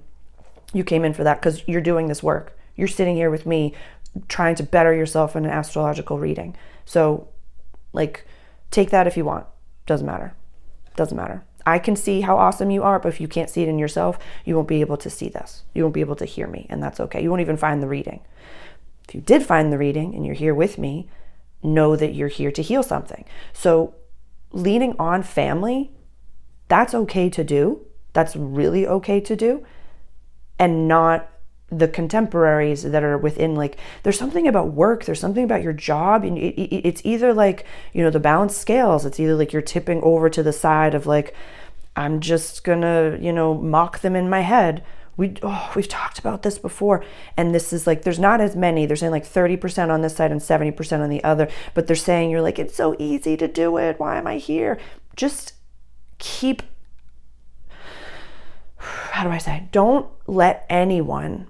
You came in for that because you're doing this work. You're sitting here with me trying to better yourself in an astrological reading. So, take that if you want. Doesn't matter. Doesn't matter. I can see how awesome you are, but if you can't see it in yourself, you won't be able to see this. You won't be able to hear me, and that's okay. You won't even find the reading. If you did find the reading and you're here with me, know that you're here to heal something. So leaning on family, that's okay to do. That's really okay to do. And not the contemporaries that are within, like, there's something about work, there's something about your job, and it's either like, you know, the balance scales, it's either like you're tipping over to the side of like, I'm just gonna, you know, mock them in my head. We've talked about this before, and this is like, there's not as many, they're saying like 30% on this side and 70% on the other, but they're saying you're like, it's so easy to do it, why am I here? Just keep, how do I say, don't let anyone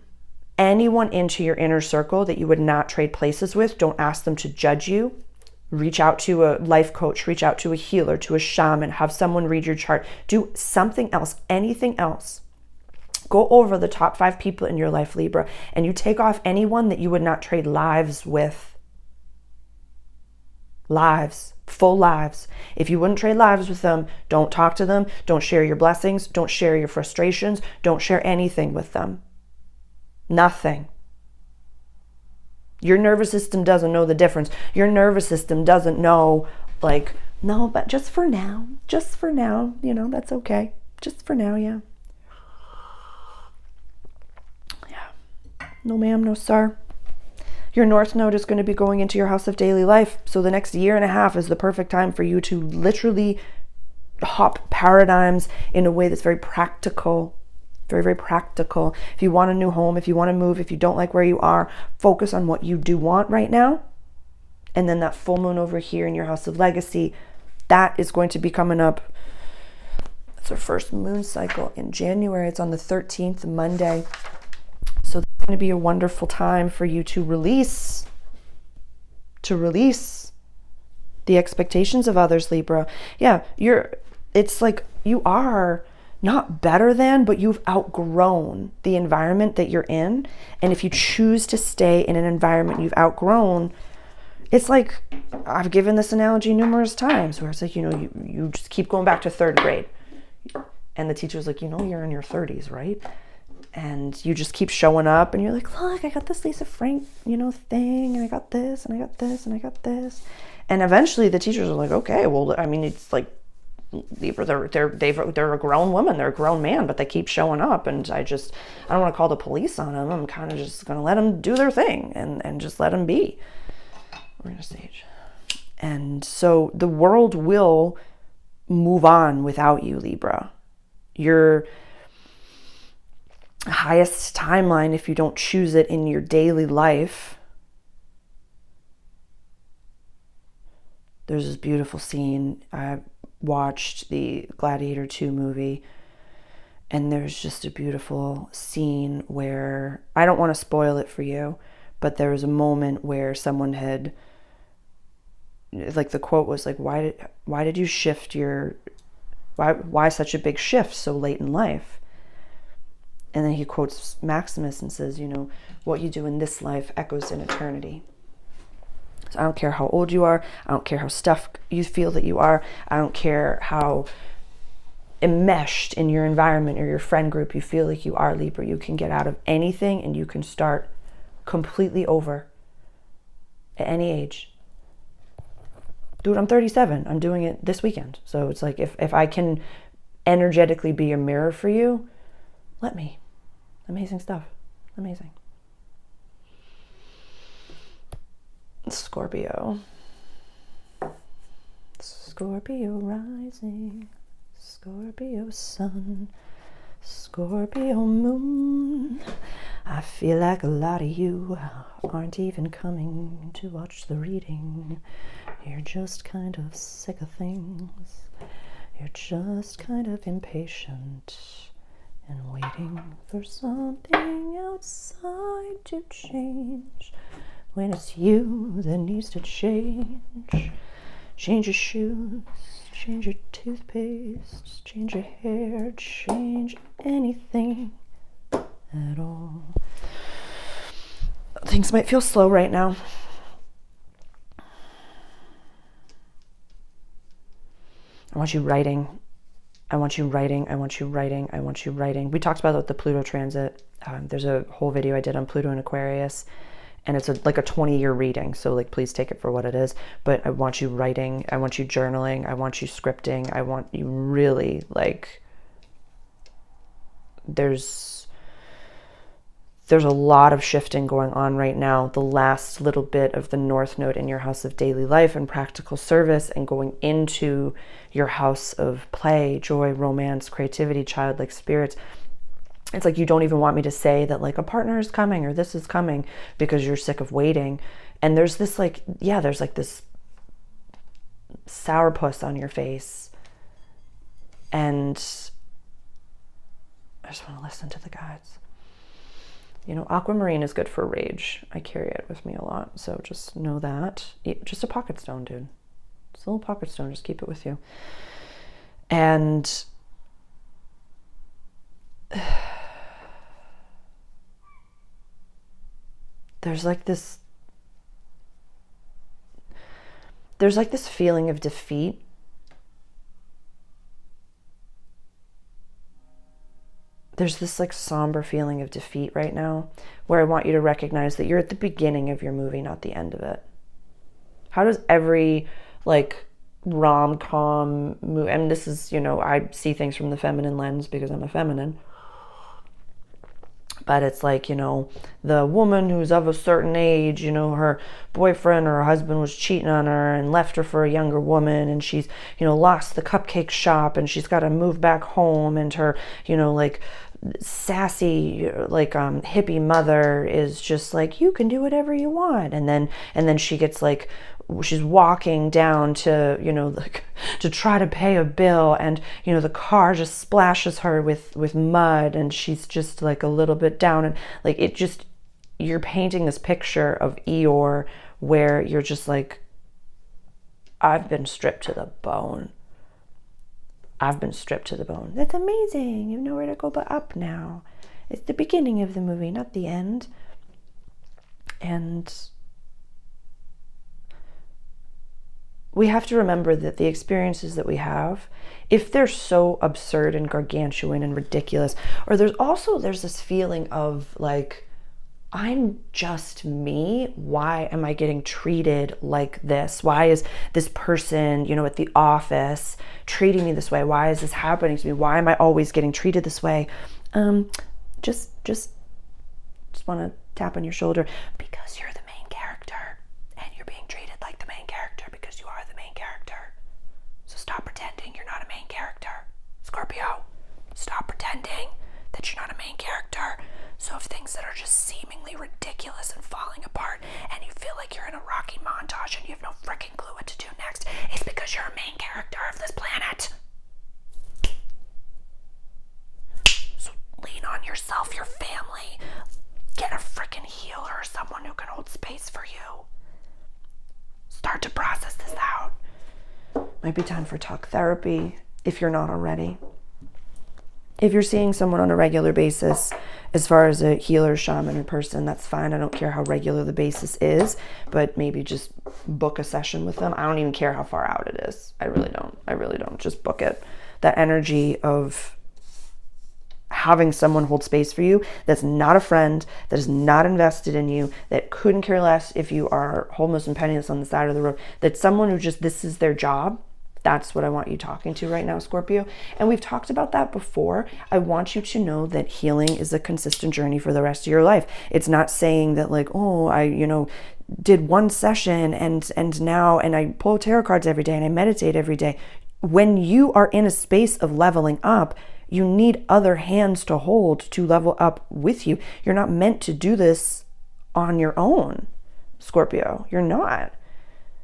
into your inner circle that you would not trade places with. Don't ask them to judge you. Reach out to a life coach, reach out to a healer, to a shaman, have someone read your chart, do something else, anything else. Go over the top 5 people in your life, Libra, and you take off anyone that you would not trade lives with. Lives, full lives. If you wouldn't trade lives with them, don't talk to them, don't share your blessings, don't share your frustrations, don't share anything with them. Nothing. Your nervous system doesn't know the difference. Your nervous system doesn't know, like, no, but just for now, you know, that's okay. Just for now, yeah. Yeah. No ma'am, no sir. Your North Node is going to be going into your house of daily life. So the next year and a half is the perfect time for you to literally hop paradigms in a way that's very practical. Very, very practical. If you want a new home, if you want to move, if you don't like where you are, focus on what you do want right now. And then that full moon over here in your house of legacy, that is going to be coming up. It's our first moon cycle in January. It's on the 13th, Monday. So it's going to be a wonderful time for you to release the expectations of others, Libra. Yeah, it's like you are not better than, but you've outgrown the environment that you're in. And if you choose to stay in an environment you've outgrown, it's like, I've given this analogy numerous times where it's like, you know, you just keep going back to 3rd grade. And the teacher's like, you know, you're in your 30s, right? And you just keep showing up and you're like, look, I got this Lisa Frank, you know, thing, and I got this, and I got this, and I got this. And eventually the teachers are like, okay, well, I mean, it's like, Libra, they're a grown woman, they're a grown man, but they keep showing up, and I don't want to call the police on them. I'm kind of just going to let them do their thing and just let them be. We're going to stage. And so the world will move on without you, Libra. Your highest timeline, if you don't choose it in your daily life, there's this beautiful scene. I watched the Gladiator 2 movie, and there's just a beautiful scene where, I don't want to spoil it for you, but there was a moment where someone had, like, the quote was like, why did you shift why such a big shift so late in life? And then he quotes Maximus and says, you know, what you do in this life echoes in eternity. So I don't care how old you are. I don't care how stuffed you feel that you are. I don't care how enmeshed in your environment or your friend group you feel like you are, Libra. You can get out of anything and you can start completely over at any age. Dude, I'm 37. I'm doing it this weekend. So it's like, if I can energetically be a mirror for you, let me. Amazing stuff. Amazing. Scorpio. Scorpio rising. Scorpio sun. Scorpio moon. I feel like a lot of you aren't even coming to watch the reading. You're just kind of sick of things. You're just kind of impatient and waiting for something outside to change. When it's you that needs to change. Change your shoes, change your toothpaste, change your hair, change anything at all. Things might feel slow right now. I want you writing. I want you writing. I want you writing. I want you writing. We talked about the Pluto transit. There's a whole video I did on Pluto and Aquarius. and it's like a 20-year reading. So like, please take it for what it is. But I want you writing. I want you journaling. I want you scripting. I want you really like, there's a lot of shifting going on right now. The last little bit of the North Node in your house of daily life and practical service, and going into your house of play, joy, romance, creativity, childlike spirits. It's like, you don't even want me to say that like a partner is coming or this is coming, because you're sick of waiting. And there's this like, yeah, there's like this sourpuss on your face. And I just want to listen to the guides. You know, aquamarine is good for rage. I carry it with me a lot. So just know that. Just a pocket stone, dude. Just a little pocket stone. Just keep it with you. And there's like this feeling of defeat. There's this like somber feeling of defeat right now, where I want you to recognize that you're at the beginning of your movie, not the end of it. How does every like rom-com movie, and this is, you know, I see things from the feminine lens because I'm a feminine, but it's like, you know, the woman who's of a certain age, you know, her boyfriend or her husband was cheating on her and left her for a younger woman, and she's, you know, lost the cupcake shop and she's got to move back home, and her, you know, like sassy like hippie mother is just like, you can do whatever you want, and then she gets like, she's walking down to, you know, like to try to pay a bill, and you know, the car just splashes her with mud, and she's just like a little bit down, and like, it just, you're painting this picture of Eeyore where you're just like, I've been stripped to the bone. I've been stripped to the bone. That's amazing. You have nowhere to go but up now. It's the beginning of the movie, not the end. And we have to remember that the experiences that we have, if they're so absurd and gargantuan and ridiculous, or there's this feeling of like, I'm just me. Why am I getting treated like this? Why is this person, you know, at the office treating me this way? Why is this happening to me? Why am I always getting treated this way? Just want to tap on your shoulder, because you're the main character and you're being treated like the main character because you are the main character. So stop pretending you're not a main character. Scorpio, stop pretending that you're not a main character. So if things that are just seemingly ridiculous and falling apart, and you feel like you're in a rocky montage and you have no freaking clue what to do next, it's because you're a main character of this planet. So lean on yourself, your family. Get a freaking healer or someone who can hold space for you. Start to process this out. Might be time for talk therapy if you're not already. If you're seeing someone on a regular basis, as far as a healer, shaman, or person, that's fine. I don't care how regular the basis is, but maybe just book a session with them. I don't even care how far out it is. I really don't. Just book it. That energy of having someone hold space for you that's not a friend, that is not invested in you, that couldn't care less if you are homeless and penniless on the side of the road, that's someone who just, this is their job. That's what I want you talking to right now, Scorpio. And we've talked about that before. I want you to know that healing is a consistent journey for the rest of your life. It's not saying that like, oh, I, you know, did one session and now, and I pull tarot cards every day and I meditate every day. When you are in a space of leveling up, you need other hands to hold to level up with you. You're not meant to do this on your own, Scorpio. You're not.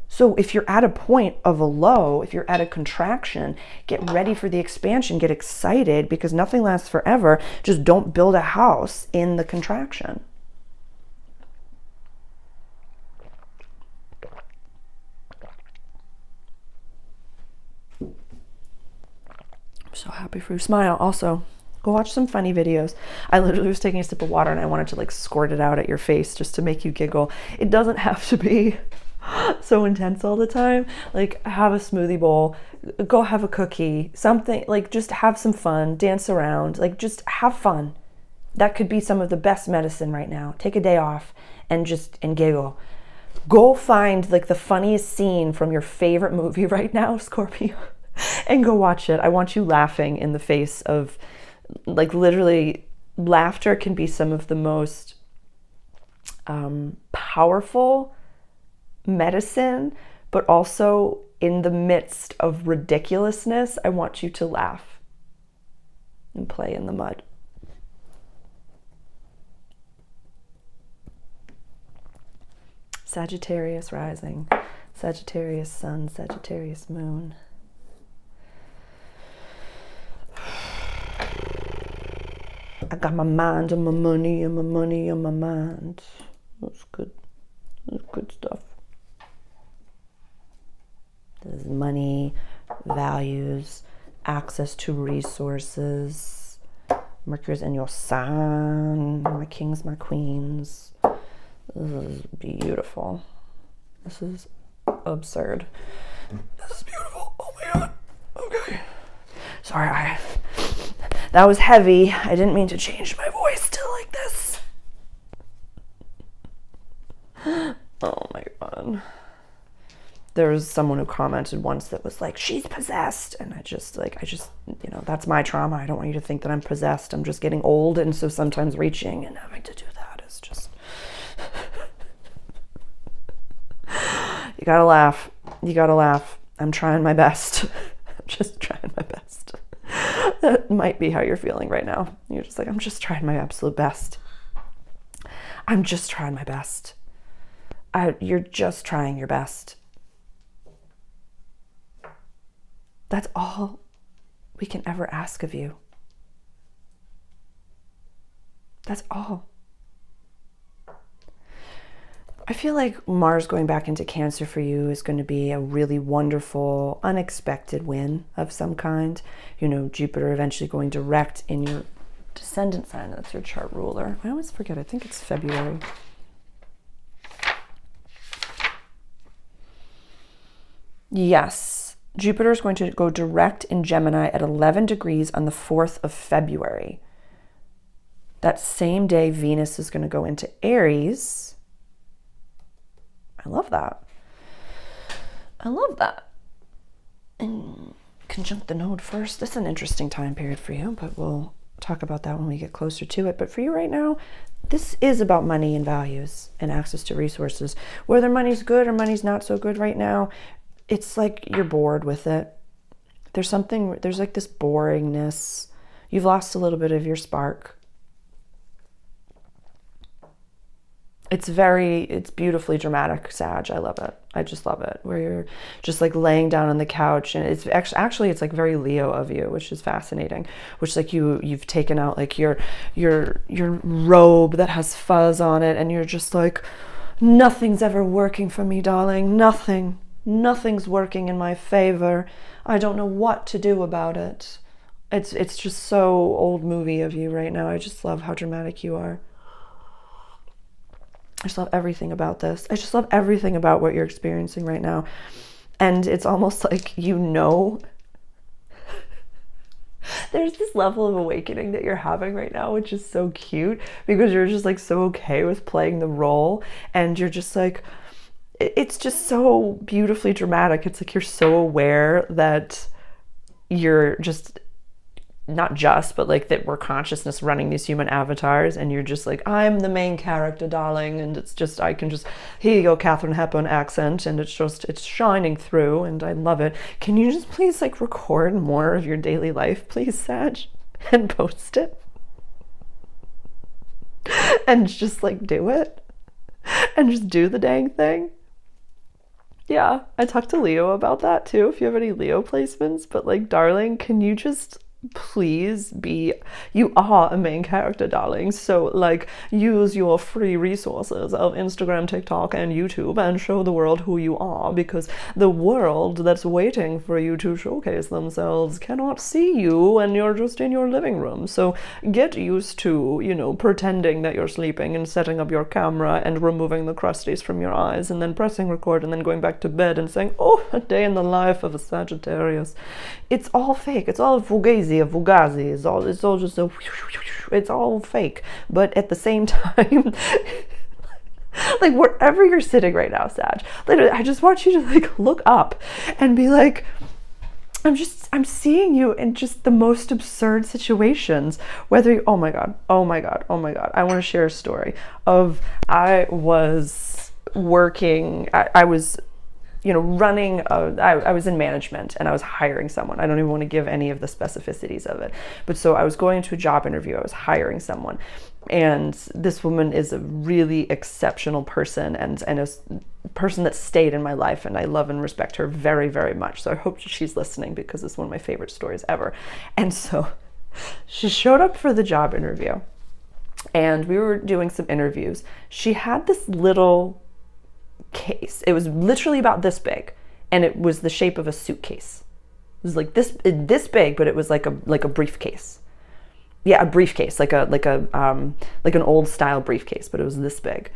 So if you're at a point of a low, if you're at a contraction, get ready for the expansion, get excited, because nothing lasts forever. Just don't build a house in the contraction. I'm so happy for you. Smile. Also, go watch some funny videos. I literally was taking a sip of water and I wanted to like squirt it out at your face just to make you giggle. It doesn't have to be so intense all the time. Like, have a smoothie bowl, go have a cookie, something, like just have some fun, dance around, like just have fun. That could be some of the best medicine right now. Take a day off and giggle. Go find like the funniest scene from your favorite movie right now, Scorpio, and go watch it. I want you laughing in the face of, like, literally, laughter can be some of the most powerful medicine, but also in the midst of ridiculousness, I want you to laugh and play in the mud. Sagittarius rising, Sagittarius sun, Sagittarius moon. I got my mind on my money and my money on my mind. That's good. That's good stuff. There's money, values, access to resources. Mercury's in your sign. My kings, my queens. This is beautiful. This is absurd. This is beautiful. Oh my God. Okay. Sorry, that was heavy. I didn't mean to change my voice to like this. Oh my God. There was someone who commented once that was like, she's possessed. And I just, you know, that's my trauma. I don't want you to think that I'm possessed. I'm just getting old. And so sometimes reaching and having to do that is just, you gotta laugh. You gotta laugh. I'm trying my best. I'm just trying my best. That might be how you're feeling right now. You're just like, I'm just trying my absolute best. I'm just trying my best. You're just trying your best. That's all we can ever ask of you. That's all. I feel like Mars going back into Cancer for you is going to be a really wonderful, unexpected win of some kind. You know, Jupiter eventually going direct in your descendant sign. That's your chart ruler. I always forget. I think it's February. Yes. Jupiter is going to go direct in Gemini at 11 degrees on the 4th of February. That same day, Venus is going to go into Aries. I love that. I love that. And conjunct the node first. That's an interesting time period for you, but we'll talk about that when we get closer to it. But for you right now, this is about money and values and access to resources. Whether money's good or money's not so good right now, it's like you're bored with it. There's like this boringness. You've lost a little bit of your spark. It's beautifully dramatic, Sag. I love it. I just love it. Where you're just like laying down on the couch, and it's actually it's like very Leo of you, which is fascinating. Which like you've taken out like your robe that has fuzz on it, and you're just like, nothing's ever working for me, darling. Nothing's working in my favor. I don't know what to do about it. It's just so old movie of you right now. I just love how dramatic you are. I just love everything about this. I just love everything about what you're experiencing right now. And it's almost like, you know, there's this level of awakening that you're having right now, which is so cute because you're just like so okay with playing the role. And you're just like, it's just so beautifully dramatic. It's like you're so aware that you're just, not just, but like that we're consciousness running these human avatars, and you're just like, I'm the main character, darling, and it's just, I can just, here you go, Katharine Hepburn accent, and it's shining through, and I love it. Can you just please like record more of your daily life, please, Sag, and post it? And just like do it, and just do the dang thing. Yeah, I talked to Leo about that too, if you have any Leo placements, but like, darling, can you just please you are a main character, darling, so like use your free resources of Instagram, TikTok, and YouTube and show the world who you are, because the world that's waiting for you to showcase themselves cannot see you and you're just in your living room. So get used to, you know, pretending that you're sleeping and setting up your camera and removing the crusties from your eyes and then pressing record and then going back to bed and saying, oh, a day in the life of a Sagittarius. It's all fake. It's all fugazi. a fugazi. It's all just it's all fake. But at the same time, like wherever you're sitting right now, Sag, literally, I just want you to like look up and be like, I'm seeing you in just the most absurd situations, whether you, oh my God. I want to share a story of, I was working, I was, running, I was in management and I was hiring someone. I don't even want to give any of the specificities of it. But so I was going to a job interview, I was hiring someone. And this woman is a really exceptional person and a person that stayed in my life. And I love and respect her very, very much. So I hope she's listening because it's one of my favorite stories ever. And so she showed up for the job interview and we were doing some interviews. She had this little case. It was literally about this big and it was the shape of a suitcase. It was like this big, but it was like a briefcase. Yeah, a briefcase, like an old style briefcase, but it was this big.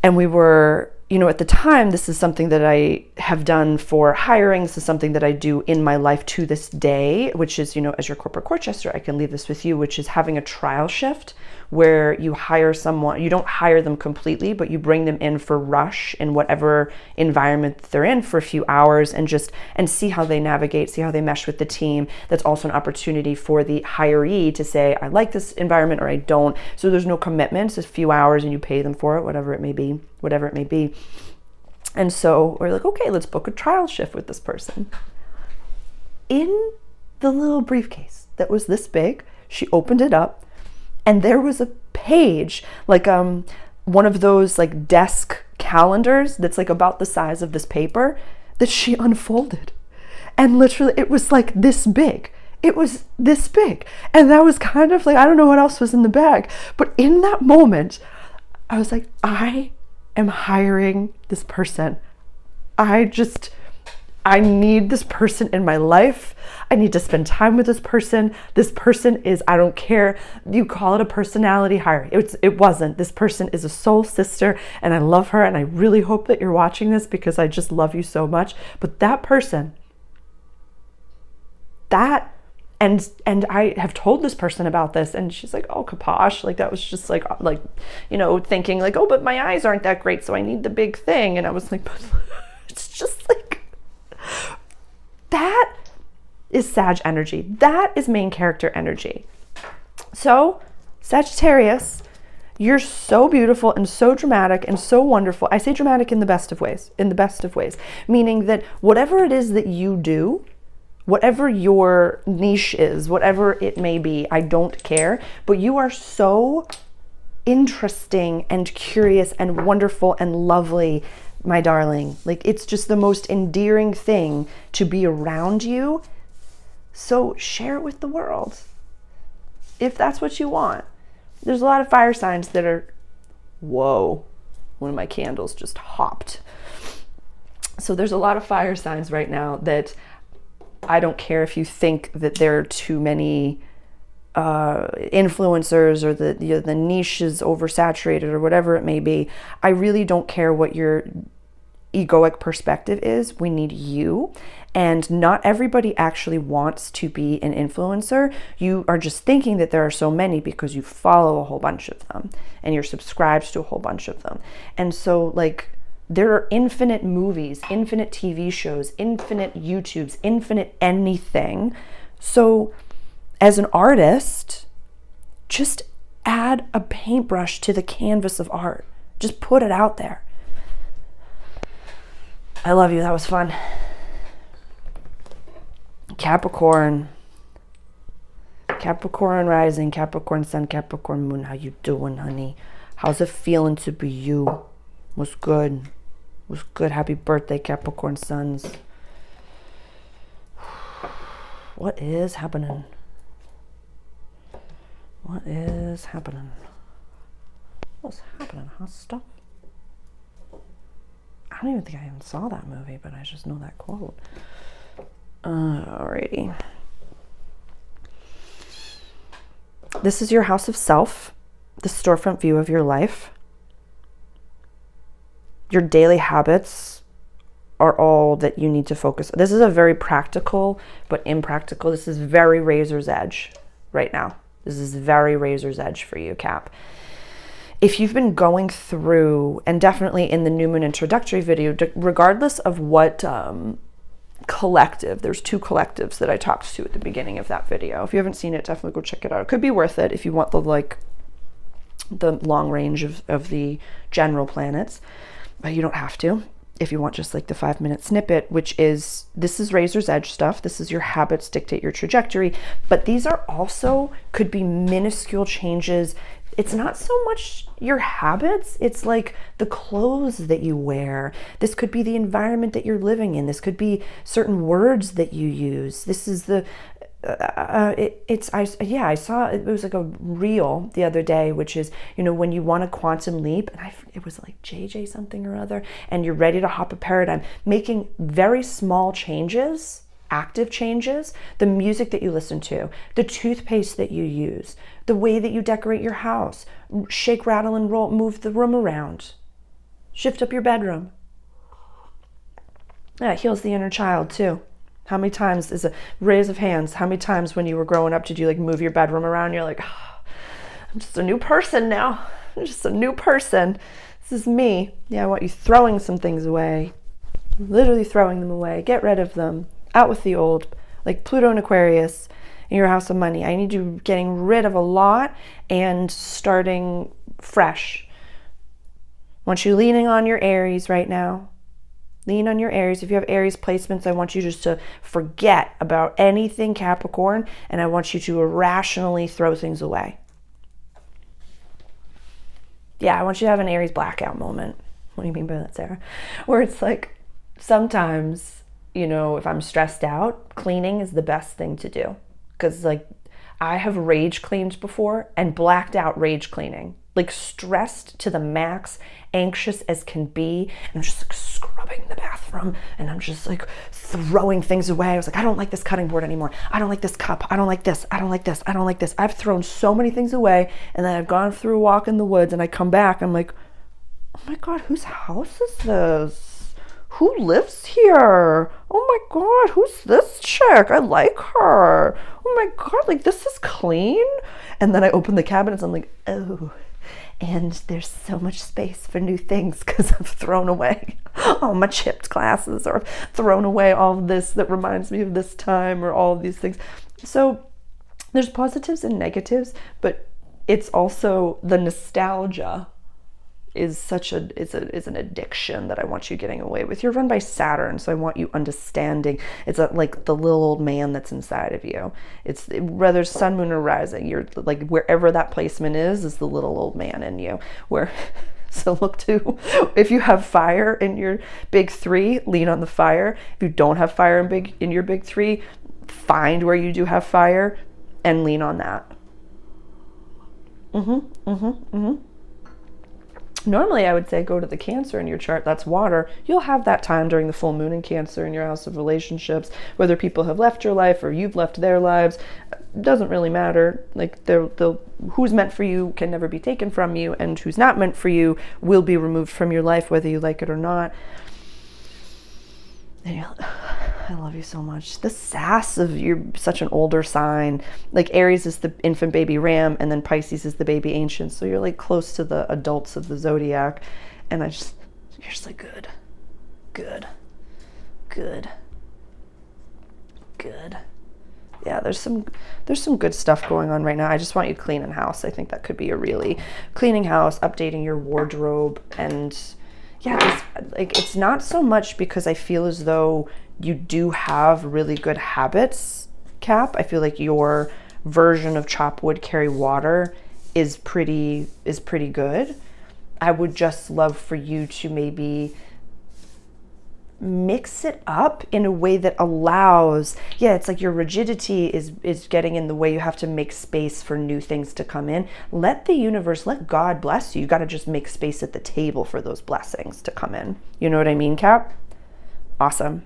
And we were, at the time, this is something that I have done for hiring. This is something that I do in my life to this day, which is, as your corporate court jester, I can leave this with you, which is having a trial shift where you hire someone, you don't hire them completely, but you bring them in for rush in whatever environment they're in for a few hours and see how they navigate, see how they mesh with the team. That's also an opportunity for the hiree to say, I like this environment or I don't. So there's no commitment, it's a few hours and you pay them for it, whatever it may be. And so we're like, okay, let's book a trial shift with this person. In the little briefcase that was this big, she opened it up and there was a page, like one of those like desk calendars that's like about the size of this paper that she unfolded. And literally it was like this big. It was this big. And that was kind of like, I don't know what else was in the bag. But in that moment, I was like, I am hiring this person. I need this person in my life. I need to spend time with this person. This person is, I don't care, you call it a personality hire. It wasn't. This person is a soul sister and I love her and I really hope that you're watching this because I just love you so much. But that person, and I have told this person about this and she's like, oh, kaposh. Like that was just like, thinking like, oh, but my eyes aren't that great. So I need the big thing. And I was like, but it's just like, that is Sag energy. That is main character energy. So Sagittarius, you're so beautiful and so dramatic and so wonderful. I say dramatic in the best of ways, meaning that whatever it is that you do, whatever your niche is, whatever it may be, I don't care, but you are so interesting and curious and wonderful and lovely, my darling. Like it's just the most endearing thing to be around you. So share it with the world if that's what you want. There's a lot of fire signs that are, whoa, one of my candles just hopped. So there's a lot of fire signs right now that I don't care if you think that there are too many influencers or the niche is oversaturated or whatever it may be. I really don't care what your egoic perspective is. We need you. And not everybody actually wants to be an influencer. You are just thinking that there are so many because you follow a whole bunch of them and you're subscribed to a whole bunch of them. And so like there are infinite movies, infinite TV shows, infinite YouTubes, infinite anything. So as an artist, just add a paintbrush to the canvas of art. Just put it out there. I love you. That was fun. Capricorn rising, Capricorn sun, Capricorn moon. How you doing, honey? How's it feeling to be you? What's good? What's good? Happy birthday, Capricorn suns. What is happening? What is happening? What's happening? Hot stuff? I don't even think I even saw that movie, but I just know that quote. Alrighty. This is your house of self, the storefront view of your life. Your daily habits are all that you need to focus on. This is a very practical but impractical. This is very razor's edge right now. This is very razor's edge for you, Cap. If you've been going through, and definitely in the new moon introductory video, regardless of what collective, there's 2 collectives that I talked to at the beginning of that video. If you haven't seen it, definitely go check it out. It could be worth it if you want the long range of the general planets, but you don't have to. If you want just like the 5-minute snippet, which is, this is razor's edge stuff. This is your habits dictate your trajectory, but these are also could be minuscule changes. It's not so much your habits, it's like the clothes that you wear. This could be the environment that you're living in. This could be certain words that you use. This is the I saw it was like a reel the other day, which is, when you want a quantum leap, and it was like JJ something or other, and you're ready to hop a paradigm, making very small changes, active changes, the music that you listen to, the toothpaste that you use, the way that you decorate your house, shake, rattle, and roll, move the room around, shift up your bedroom. Yeah, it heals the inner child too. How many times is a raise of hands? How many times when you were growing up did you like move your bedroom around? You're like, oh, I'm just a new person now. I'm just a new person. This is me. Yeah, I want you throwing some things away. Literally throwing them away. Get rid of them. Out with the old. Like Pluto and Aquarius in your house of money. I need you getting rid of a lot and starting fresh. I want you leaning on your Aries right now. Lean on your Aries. If you have Aries placements, I want you just to forget about anything Capricorn, and I want you to irrationally throw things away. Yeah, I want you to have an Aries blackout moment. What do you mean by that, Sarah? Where it's like, sometimes, if I'm stressed out, cleaning is the best thing to do. Because like, I have rage cleaned before and blacked out rage cleaning. Like stressed to the max, anxious as can be, and I'm just like scrubbing the bathroom, and I'm just like throwing things away. I was like, I don't like this cutting board anymore. I don't like this cup. I don't like this. I don't like this. I don't like this. I've thrown so many things away, and then I've gone through a walk in the woods, and I come back, I'm like, oh my God, whose house is this? Who lives here? Oh my God, who's this chick? I like her. Oh my God, like this is clean. And then I open the cabinets, I'm like, oh. And there's so much space for new things because I've thrown away all my chipped glasses, or thrown away all of this that reminds me of this time, or all of these things. So there's positives and negatives, but it's also the nostalgia is an addiction that I want you getting away with. You're run by Saturn, so I want you understanding. It's like the little old man that's inside of you. It's whether sun, moon, or rising. You're like, wherever that placement is the little old man in you. So look to, if you have fire in your big 3, lean on the fire. If you don't have fire in your big 3, find where you do have fire and lean on that. Normally, I would say go to the Cancer in your chart. That's water. You'll have that time during the full moon in Cancer in your house of relationships, whether people have left your life or you've left their lives. It doesn't really matter. Like, who's meant for you can never be taken from you, and who's not meant for you will be removed from your life, whether you like it or not. And I love you so much. The sass of, you're such an older sign. Like Aries is the infant baby ram, and then Pisces is the baby ancient. So you're like close to the adults of the zodiac. And you're just like, good. Yeah, there's some good stuff going on right now. I just want you cleaning house. I think that could be a really cleaning house, updating your wardrobe, and yeah, it's not so much because I feel as though you do have really good habits, Cap. I feel like your version of chop wood, carry water is pretty good. I would just love for you to maybe mix it up in a way that allows, it's like your rigidity is getting in the way. You have to make space for new things to come in. Let the universe, let God bless you. You got to just make space at the table for those blessings to come in. You know what I mean, Cap? Awesome.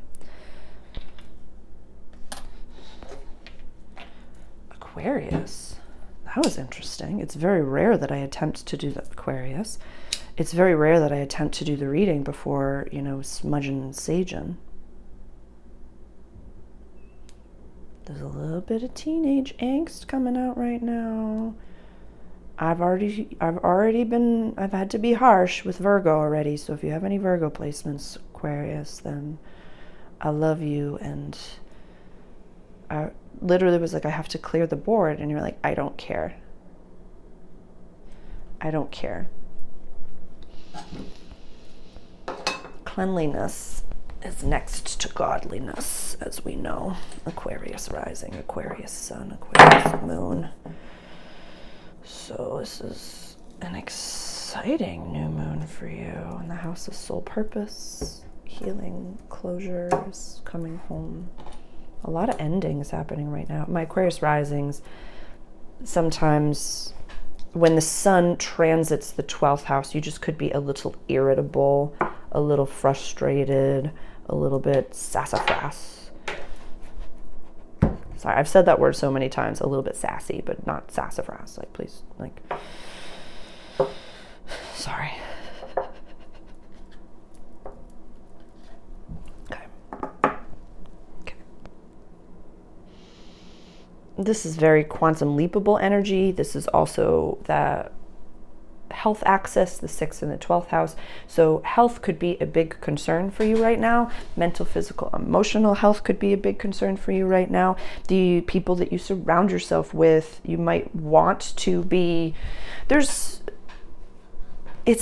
Aquarius. That was interesting. It's very rare that I attempt to do the Aquarius. it's very rare that I attempt to do the reading before, you know, smudging and saging. There's a little bit of teenage angst coming out right now. I've had to be harsh with Virgo already. So if you have any Virgo placements, Aquarius, then I love you. And I literally was like, I have to clear the board. And you're like, I don't care. I don't care. Cleanliness is next to godliness, as we know. Aquarius rising, Aquarius sun, Aquarius moon. So this is an exciting new moon for you in the house of soul purpose, healing, closures, coming home. A lot of endings happening right now. My Aquarius risings, sometimes when the sun transits the 12th house, you just could be a little irritable, a little frustrated, a little bit sassafras. Sorry, I've said that word so many times, a little bit sassy, but not sassafras. Like, please, like, sorry. Okay. This is very quantum leapable energy. This is also that health axis, the 6th and the 12th house. So health could be a big concern for you right now. Mental, physical, emotional health could be a big concern for you right now. The people that you surround yourself with, you might want to be, it's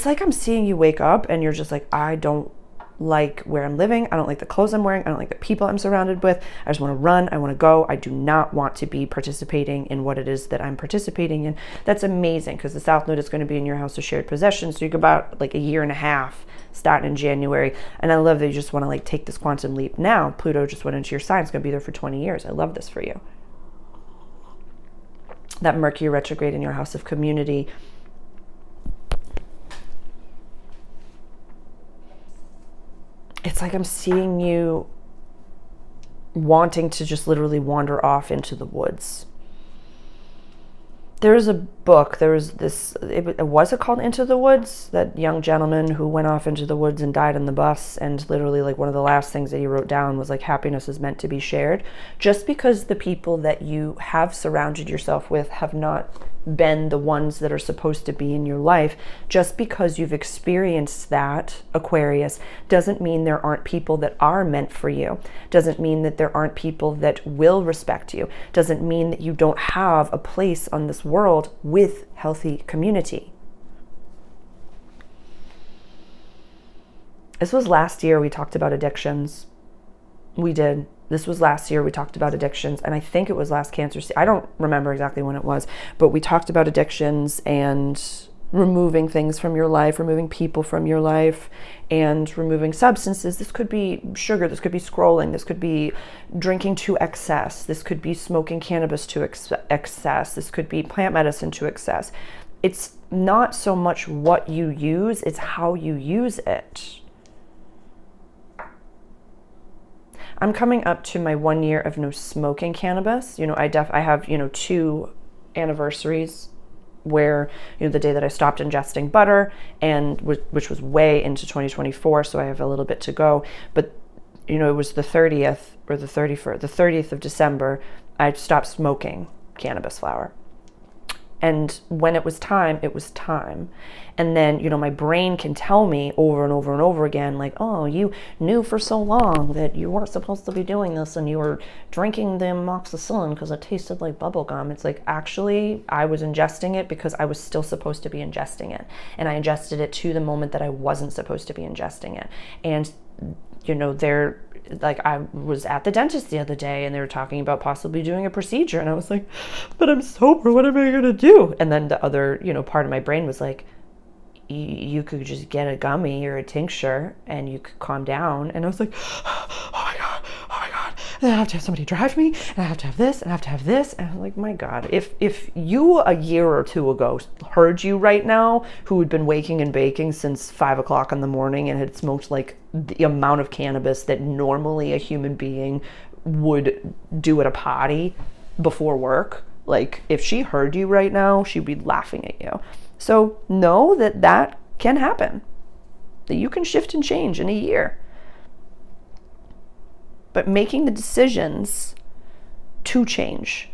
like I'm seeing you wake up and you're just like, I don't like where I'm living. I don't like the clothes I'm wearing. I don't like the people I'm surrounded with. I just want to run. I want to go. I do not want to be participating in what it is that I'm participating in. That's amazing, because the South Node is going to be in your house of shared possessions. So you're about like a year and a half starting in January. And I love that you just want to like take this quantum leap now. Pluto just went into your sign. It's going to be there for 20 years. I love this for you. That Mercury retrograde in your house of community. It's like I'm seeing you wanting to just literally wander off into the woods. There's a book, was it called Into the Woods? That young gentleman who went off into the woods and died in the bus, and literally like one of the last things that he wrote down was like, happiness is meant to be shared. Just because the people that you have surrounded yourself with have not been the ones that are supposed to be in your life, just because you've experienced that, Aquarius, doesn't mean there aren't people that are meant for you. Doesn't mean that there aren't people that will respect you. Doesn't mean that you don't have a place on this world with healthy community. This was last year we talked about addictions. We did. This was last year we talked about addictions, and I think it was last Cancer season. I don't remember exactly when it was, but we talked about addictions and removing things from your life, removing people from your life, and removing substances. This could be sugar, this could be scrolling, this could be drinking to excess, this could be smoking cannabis to excess, this could be plant medicine to excess. It's not so much what you use, it's how you use it. I'm coming up to my 1 year of no smoking cannabis. You know, I have, 2 anniversaries where, the day that I stopped ingesting butter, and which was way into 2024, so I have a little bit to go. But, it was the 30th or the 31st, the 30th of December, I stopped smoking cannabis flower. And when it was time, it was time. And then, my brain can tell me over and over and over again, like, oh, you knew for so long that you weren't supposed to be doing this, and you were drinking the amoxicillin because it tasted like bubble gum. It's like, actually, I was ingesting it because I was still supposed to be ingesting it. And I ingested it to the moment that I wasn't supposed to be ingesting it. And, I was at the dentist the other day and they were talking about possibly doing a procedure. And I was like, but I'm sober. What am I going to do? And then the other, part of my brain was like, you could just get a gummy or a tincture and you could calm down. And I was like, oh my God. And I have to have somebody drive me, and I have to have this, and I have to have this. And I'm like, my God, if you a year or two ago heard you right now, who had been waking and baking since 5 o'clock in the morning and had smoked like the amount of cannabis that normally a human being would do at a party before work, like if she heard you right now, she'd be laughing at you. So know that can happen, that you can shift and change in a year. But making the decisions to change.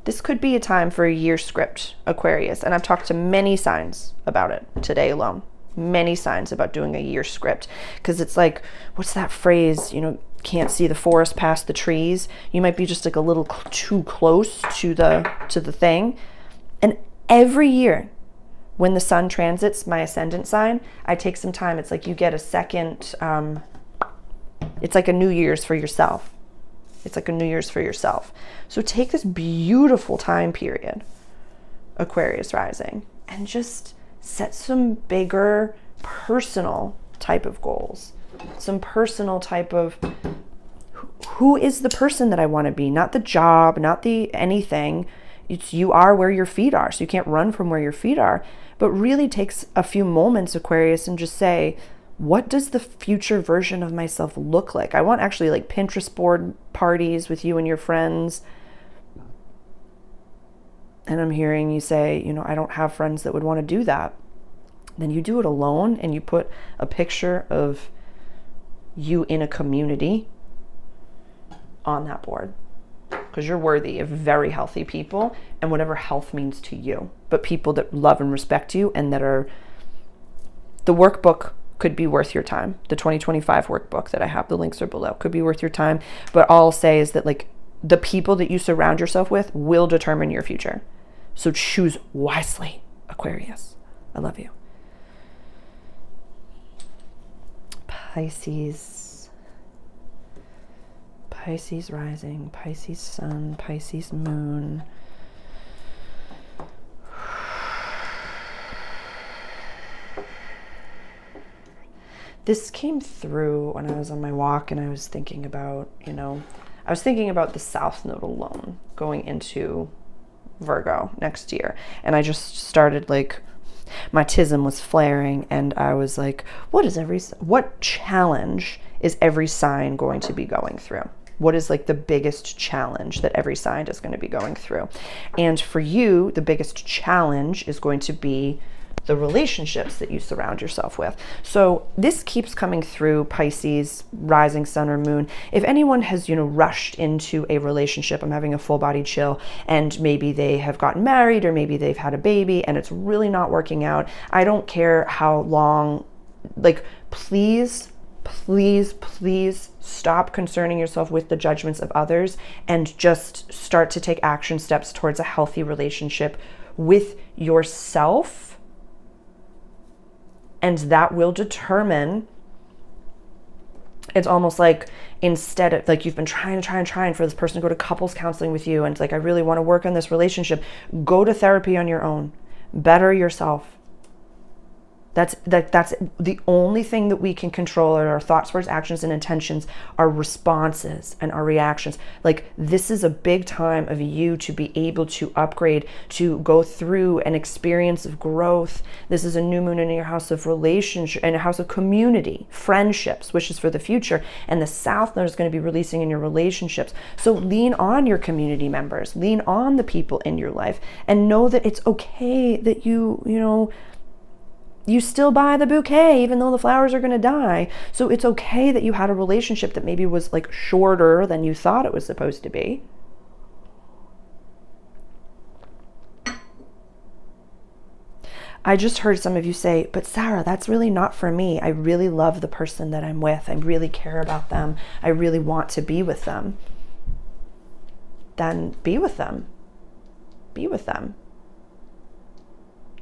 This could be a time for a year script, Aquarius. And I've talked to many signs about it today alone. Many signs about doing a year script. Because it's like, what's that phrase? You know, can't see the forest past the trees. You might be just like a little too close to the thing. And every year when the sun transits my ascendant sign, I take some time. It's like you get a second, it's like a New Year's for yourself. It's like a New Year's for yourself. So take this beautiful time period, Aquarius rising, and just set some bigger personal type of goals. Some personal type of, who is the person that I want to be? Not the job, not the anything. It's you are where your feet are. So you can't run from where your feet are. But really takes a few moments, Aquarius, and just say, what does the future version of myself look like? I want actually like Pinterest board parties with you and your friends. And I'm hearing you say, you know, I don't have friends that would want to do that. Then you do it alone and you put a picture of you in a community on that board. Because you're worthy of very healthy people and whatever health means to you. But people that love and respect you and that are, the workbook could be worth your time. The 2025 workbook that I have, the links are below, could be worth your time. But all I'll say is that like the people that you surround yourself with will determine your future. So choose wisely, Aquarius. I love you. Pisces. Pisces rising, Pisces sun, Pisces moon. This came through when I was on my walk and I was thinking about, you know, I was thinking about the South Node alone going into Virgo next year. And I just started like, my tism was flaring and I was like, what challenge is every sign going to be going through? What is like the biggest challenge that every sign is going to be going through? And for you, the biggest challenge is going to be the relationships that you surround yourself with. So this keeps coming through, Pisces, rising sun or moon. If anyone has, you know, rushed into a relationship, I'm having a full body chill, and maybe they have gotten married or maybe they've had a baby and it's really not working out. I don't care how long, like, please stop concerning yourself with the judgments of others and just start to take action steps towards a healthy relationship with yourself. And that will determine, it's almost like instead of like you've been trying for this person to go to couples counseling with you and it's like, I really want to work on this relationship. Go to therapy on your own. Better yourself. That's the only thing that we can control are our thoughts, words, actions, and intentions, our responses and our reactions. Like this is a big time of you to be able to upgrade, to go through an experience of growth. This is a new moon in your house of relationship and a house of community, friendships, wishes for the future. And the South Node is going to be releasing in your relationships. So lean on your community members, lean on the people in your life, and know that it's okay that you still buy the bouquet even though the flowers are going to die. So it's okay that you had a relationship that maybe was like shorter than you thought it was supposed to be. I just heard some of you say, but Sarah, that's really not for me. I really love the person that I'm with. I really care about them. I really want to be with them. Then be with them. Be with them.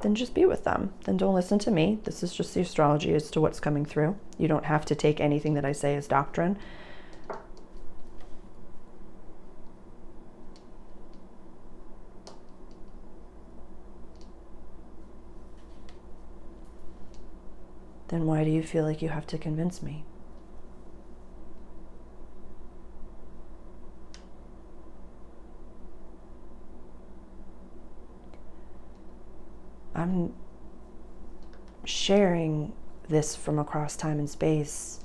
Then just be with them. Then don't listen to me. This is just the astrology as to what's coming through. You don't have to take anything that I say as doctrine. Then why do you feel like you have to convince me? I'm sharing this from across time and space,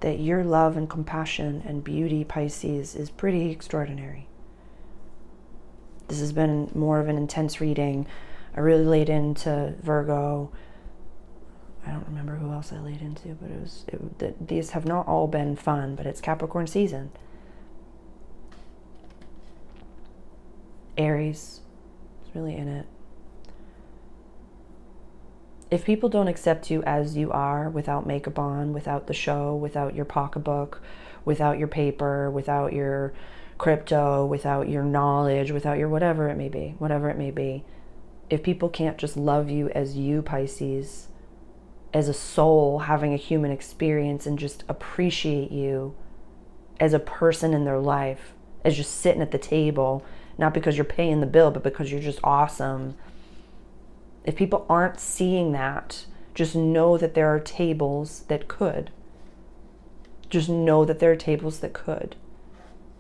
that your love and compassion and beauty, Pisces, is pretty extraordinary. This has been more of an intense reading. I really laid into Virgo. I don't remember who else I laid into, but these have not all been fun, but it's Capricorn season. Aries is really in it. If people don't accept you as you are, without makeup on, without the show, without your pocketbook, without your paper, without your crypto, without your knowledge, without your whatever it may be, if people can't just love you as you, Pisces, as a soul having a human experience, and just appreciate you as a person in their life, as just sitting at the table, not because you're paying the bill, but because you're just awesome. If people aren't seeing that, just know that there are tables that could. Just know that there are tables that could.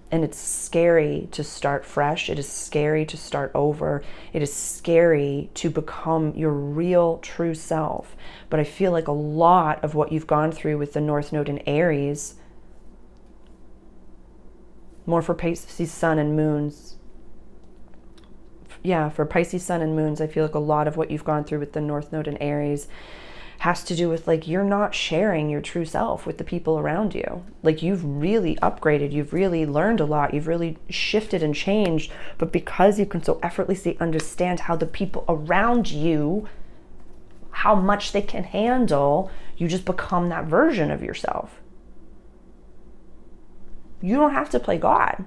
And it's scary to start fresh. It is scary to start over. It is scary to become your real, true self. But I feel like a lot of what you've gone through with the North Node in Aries, more for Pisces Sun and Moons. Yeah, for Pisces Sun and Moons, I feel like a lot of what you've gone through with the North Node in Aries has to do with, like, you're not sharing your true self with the people around you. Like, you've really upgraded, you've really learned a lot, you've really shifted and changed, but because you can so effortlessly understand how the people around you, how much they can handle, you just become that version of yourself. You don't have to play God.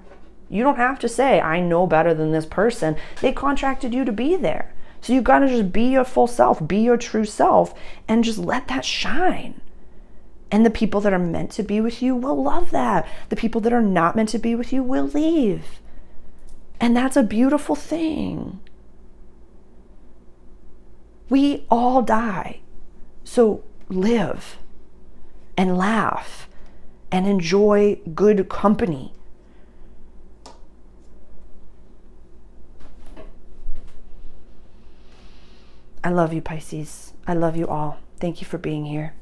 You don't have to say, I know better than this person. They contracted you to be there. So you got to just be your full self, be your true self, and just let that shine. And the people that are meant to be with you will love that. The people that are not meant to be with you will leave. And that's a beautiful thing. We all die. So live and laugh and enjoy good company. I love you, Pisces. I love you all. Thank you for being here.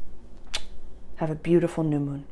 Have a beautiful new moon.